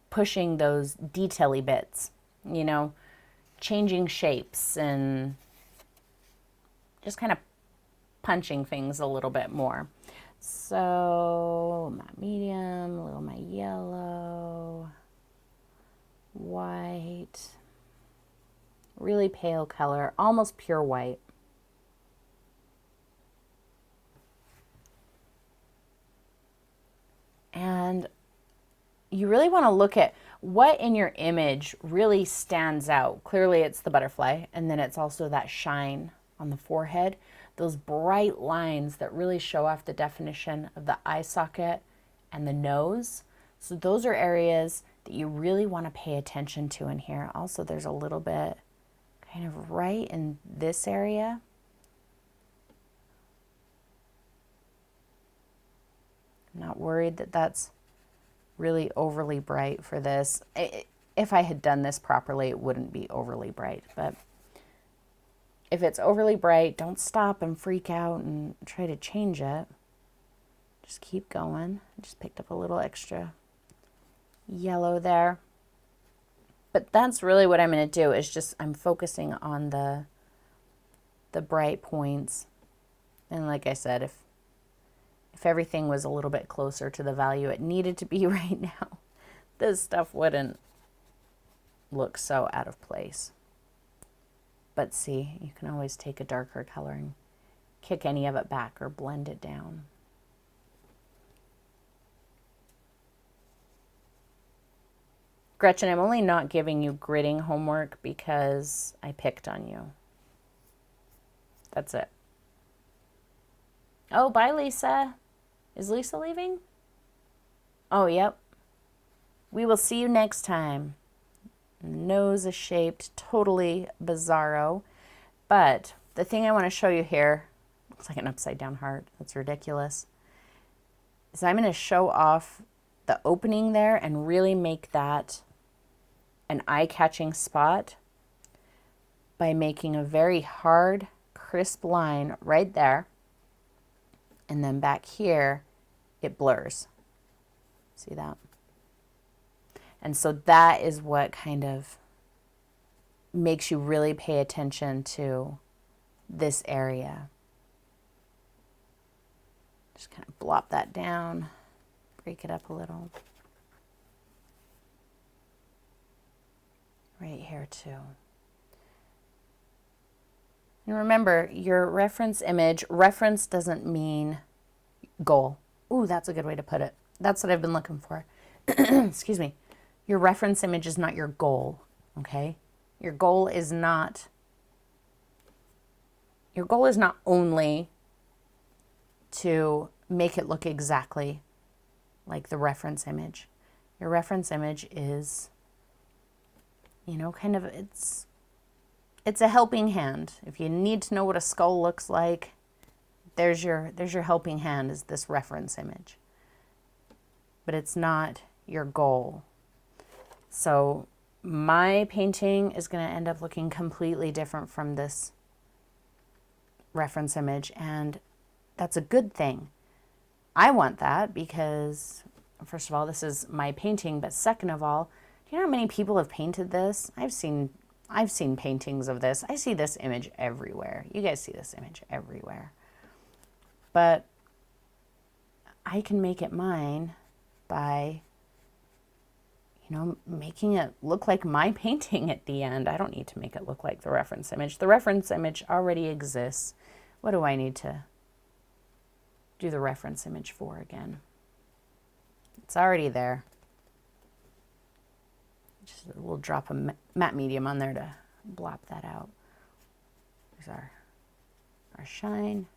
B: pushing those detail-y bits, you know, changing shapes and just kind of punching things a little bit more. So my medium, a little my yellow, white, really pale color, almost pure white. And you really want to look at what in your image really stands out. Clearly it's the butterfly, and then it's also that shine on the forehead, those bright lines that really show off the definition of the eye socket and the nose. So those are areas that you really want to pay attention to in here. Also, there's a little bit kind of right in this area. I'm not worried that that's really overly bright for this. If I had done this properly, it wouldn't be overly bright, but if it's overly bright, don't stop and freak out and try to change it. Just keep going. I just picked up a little extra yellow there. But that's really what I'm going to do, is just I'm focusing on the bright points. And like I said, if everything was a little bit closer to the value it needed to be right now, this stuff wouldn't look so out of place. But see, you can always take a darker color and kick any of it back or blend it down. Gretchen, I'm only not giving you gridding homework because I picked on you. That's it. Oh, bye, Lisa. Is Lisa leaving? Oh, yep. We will see you next time. Nose is shaped totally bizarro. But the thing I want to show you here, looks like an upside down heart. That's ridiculous. Is I'm going to show off the opening there and really make that an eye-catching spot by making a very hard, crisp line right there. And then back here, it blurs. See that? And so that is what kind of makes you really pay attention to this area. Just kind of blop that down, break it up a little. Right here too. And remember, your reference image, reference doesn't mean goal. Ooh, that's a good way to put it. That's what I've been looking for. Excuse me. Your reference image is not your goal, okay? Your goal is not only to make it look exactly like the reference image. Your reference image is, you know, kind of, it's a helping hand. If you need to know what a skull looks like, there's your helping hand, is this reference image. But it's not your goal. So my painting is going to end up looking completely different from this reference image, and that's a good thing. I want that because, first of all, this is my painting, but second of all, do you know how many people have painted this? I've seen paintings of this. I see this image everywhere. You guys see this image everywhere. But I can make it mine by, you know, making it look like my painting at the end. I don't need to make it look like the reference image. The reference image already exists. What do I need to do the reference image for again? It's already there. Just a little drop of matte medium on there to blop that out. There's our shine.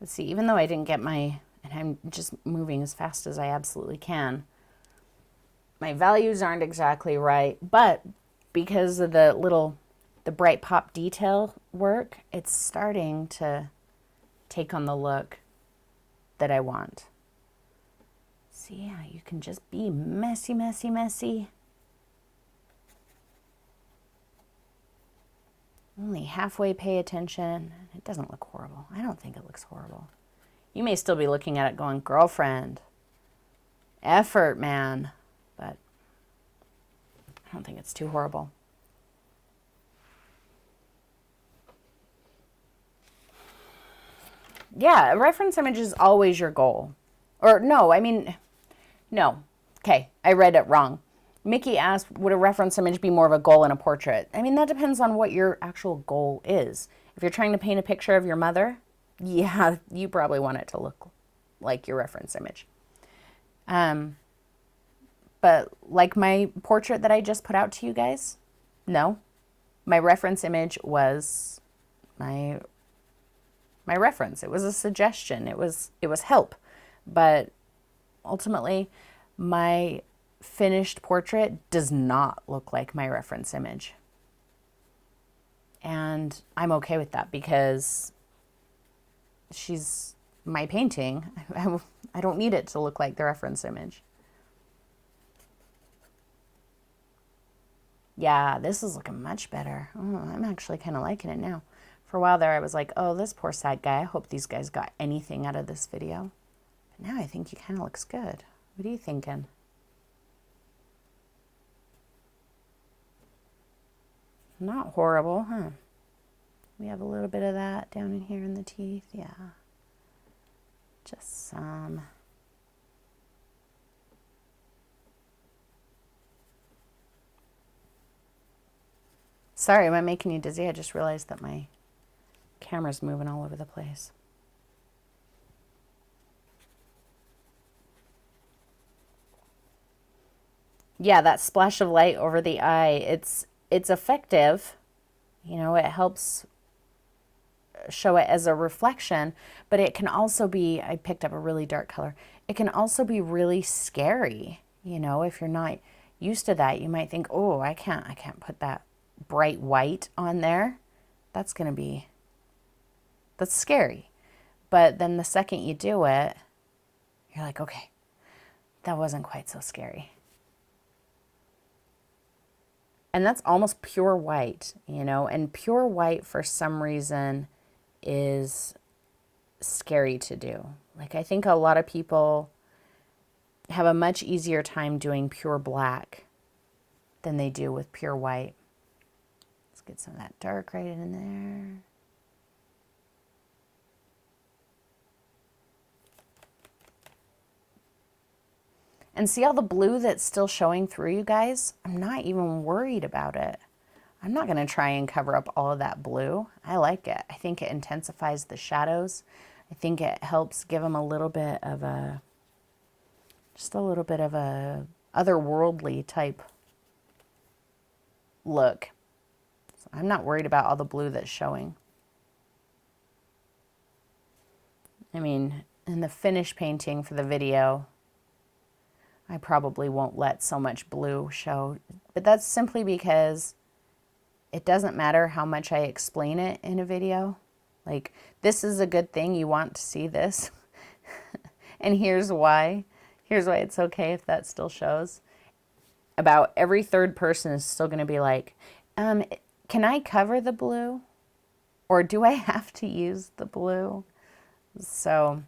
B: Let's see, even though I didn't get and I'm just moving as fast as I absolutely can, my values aren't exactly right, but because of the bright pop detail work, it's starting to take on the look that I want. See how you can just be messy, messy, messy. Only halfway pay attention. It doesn't look horrible. I don't think it looks horrible. You may still be looking at it going, girlfriend, effort, man. But I don't think it's too horrible. Yeah, a reference image is always your goal. Or no, I mean, no. Okay, I read it wrong. Mickey asked, would a reference image be more of a goal in a portrait? I mean, that depends on what your actual goal is. If you're trying to paint a picture of your mother, yeah, you probably want it to look like your reference image. But like my portrait that I just put out to you guys, no. My reference image was my reference. It was a suggestion. It was help. But ultimately, my finished portrait does not look like my reference image. And I'm okay with that because she's my painting. I don't need it to look like the reference image. Yeah, this is looking much better. Oh, I'm actually kind of liking it now. For a while there, I was like, oh, this poor sad guy. I hope these guys got anything out of this video. But now I think he kind of looks good. What are you thinking? Not horrible, huh? We have a little bit of that down in here in the teeth. Yeah. Just some. Sorry, am I making you dizzy? I just realized that my camera's moving all over the place. Yeah, that splash of light over the eye, it's effective. You know, it helps show it as a reflection, but it can also be, I picked up a really dark color. It can also be really scary. You know, if you're not used to that, you might think, oh, I can't put that bright white on there. That's scary. But then the second you do it, you're like, okay, that wasn't quite so scary. And that's almost pure white, you know, and pure white for some reason is scary to do. Like, I think a lot of people have a much easier time doing pure black than they do with pure white. Let's get some of that dark right in there. And see all the blue that's still showing through, you guys? I'm not even worried about it. I'm not going to try and cover up all of that blue. I like it. I think it intensifies the shadows. I think it helps give them a little bit of a, just a little bit of a otherworldly type look. So I'm not worried about all the blue that's showing. I mean, in the finished painting for the video, I probably won't let so much blue show, but that's simply because it doesn't matter how much I explain it in a video. Like, this is a good thing, you want to see this. And here's why. Here's why it's okay if that still shows. About every third person is still going to be like, can I cover the blue? Or do I have to use the blue? So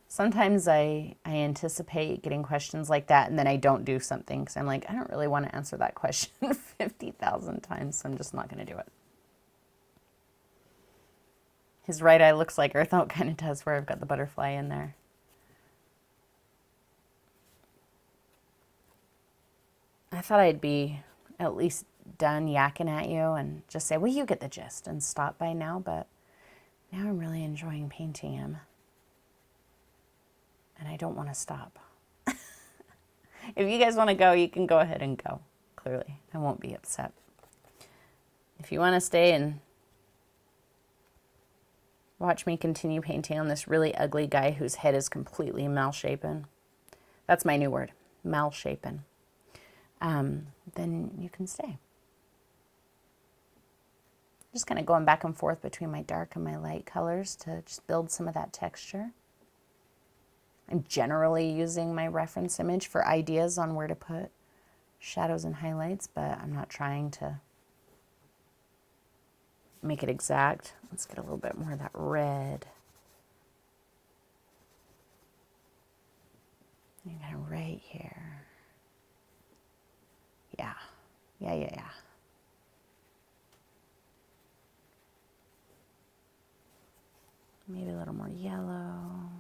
B: sometimes I anticipate getting questions like that, and then I don't do something because I'm like, I don't really want to answer that question 50,000 times, so I'm just not going to do it. His right eye looks like Earth. Oh, it kind of does, where I've got the butterfly in there. I thought I'd be at least done yakking at you and just say, well, you get the gist, and stop by now, but now I'm really enjoying painting him. And I don't want to stop. If you guys want to go, you can go ahead and go. Clearly, I won't be upset. If you want to stay and watch me continue painting on this really ugly guy whose head is completely malshapen, that's my new word, malshapen, then you can stay. Just kind of going back and forth between my dark and my light colors to just build some of that texture. I'm generally using my reference image for ideas on where to put shadows and highlights, but I'm not trying to make it exact. Let's get a little bit more of that red. And kind of right here. Yeah. Yeah. Maybe a little more yellow.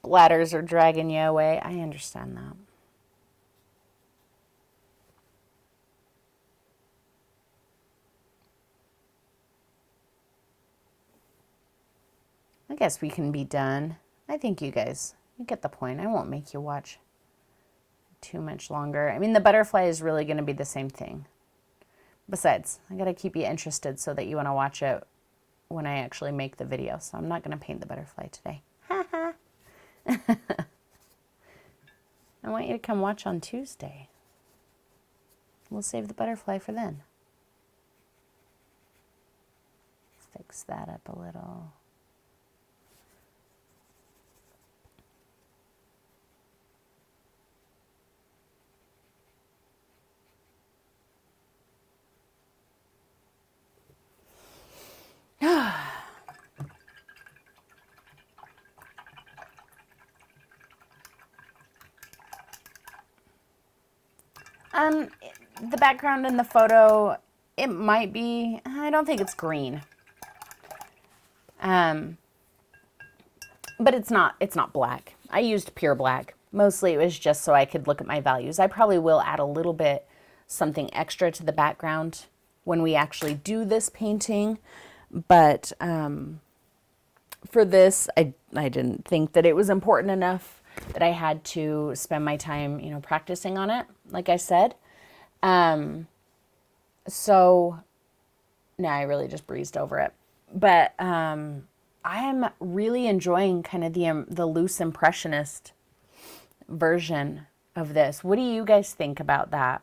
B: Bladders are dragging you away. I understand that. guess we can be done. I think you guys, you get the point. I won't make you watch too much longer. I mean, the butterfly is really going to be the same thing. Besides, I got to keep you interested so that you want to watch it when I actually make the video. So I'm not going to paint the butterfly today. I want you to come watch on Tuesday. We'll save the butterfly for then. Fix that up a little. The background in the photo, it might be, I don't think it's green. But it's not black. I used pure black. Mostly it was just so I could look at my values. I probably will add a little bit something extra to the background when we actually do this painting. But for this, I didn't think that it was important enough that I had to spend my time, you know, practicing on it, like I said. So no, I really just breezed over it. But I am really enjoying kind of the loose impressionist version of this. What do you guys think about that?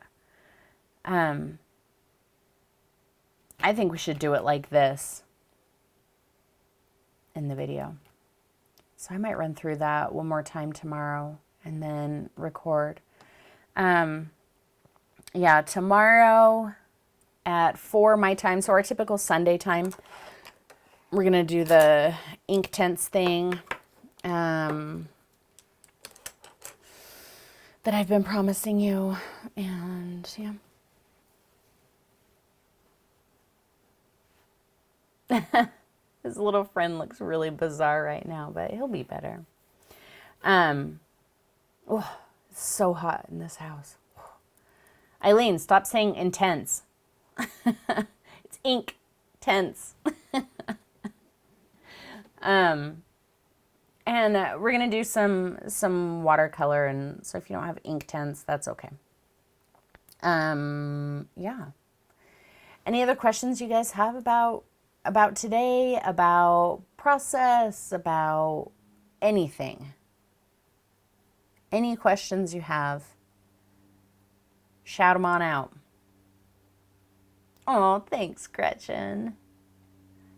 B: I think we should do it like this in the video. So I might run through that one more time tomorrow and then record. Yeah, tomorrow at 4 my time, so our typical Sunday time, we're going to do the Inktense thing that I've been promising you. And yeah. His little friend looks really bizarre right now, but he'll be better. Oh, it's so hot in this house. Eileen, stop saying intense. It's ink tense. And we're gonna do some watercolor, and so if you don't have Inktense, that's okay. Yeah. Any other questions you guys have about today, about process, about anything? Any questions you have, shout them on out. Oh, thanks, Gretchen.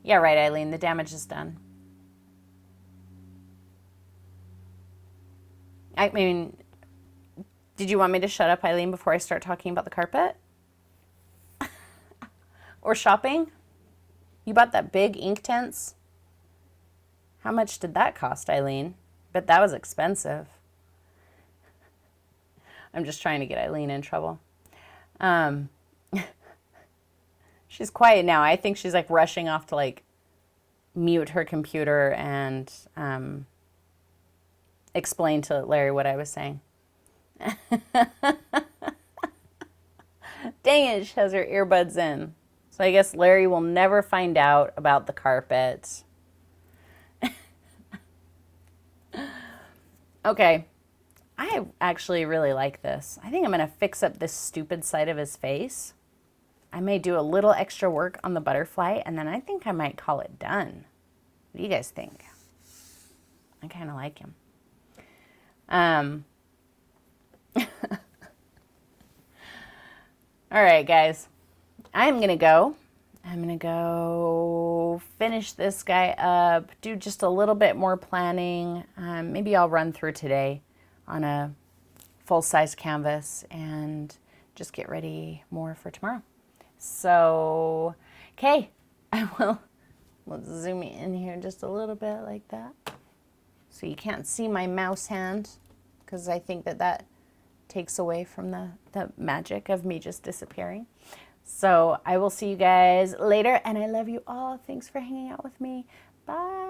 B: Yeah, right, Eileen, the damage is done. I mean, did you want me to shut up, Eileen, before I start talking about the carpet? Or shopping? You bought that big Inktense? How much did that cost, Eileen? Bet that was expensive. I'm just trying to get Eileen in trouble. She's quiet now. I think she's like rushing off to like mute her computer and explain to Larry what I was saying. Dang it, she has her earbuds in. So I guess Larry will never find out about the carpet. Okay. I actually really like this. I think I'm going to fix up this stupid side of his face. I may do a little extra work on the butterfly, and then I think I might call it done. What do you guys think? I kind of like him. All right, guys. I'm going to go. I'm going to go finish this guy up, do just a little bit more planning. Maybe I'll run through today on a full-size canvas and just get ready more for tomorrow. So, okay, let's zoom in here just a little bit like that. So you can't see my mouse hand because I think that takes away from the magic of me just disappearing. So I will see you guys later, and I love you all. Thanks for hanging out with me. Bye.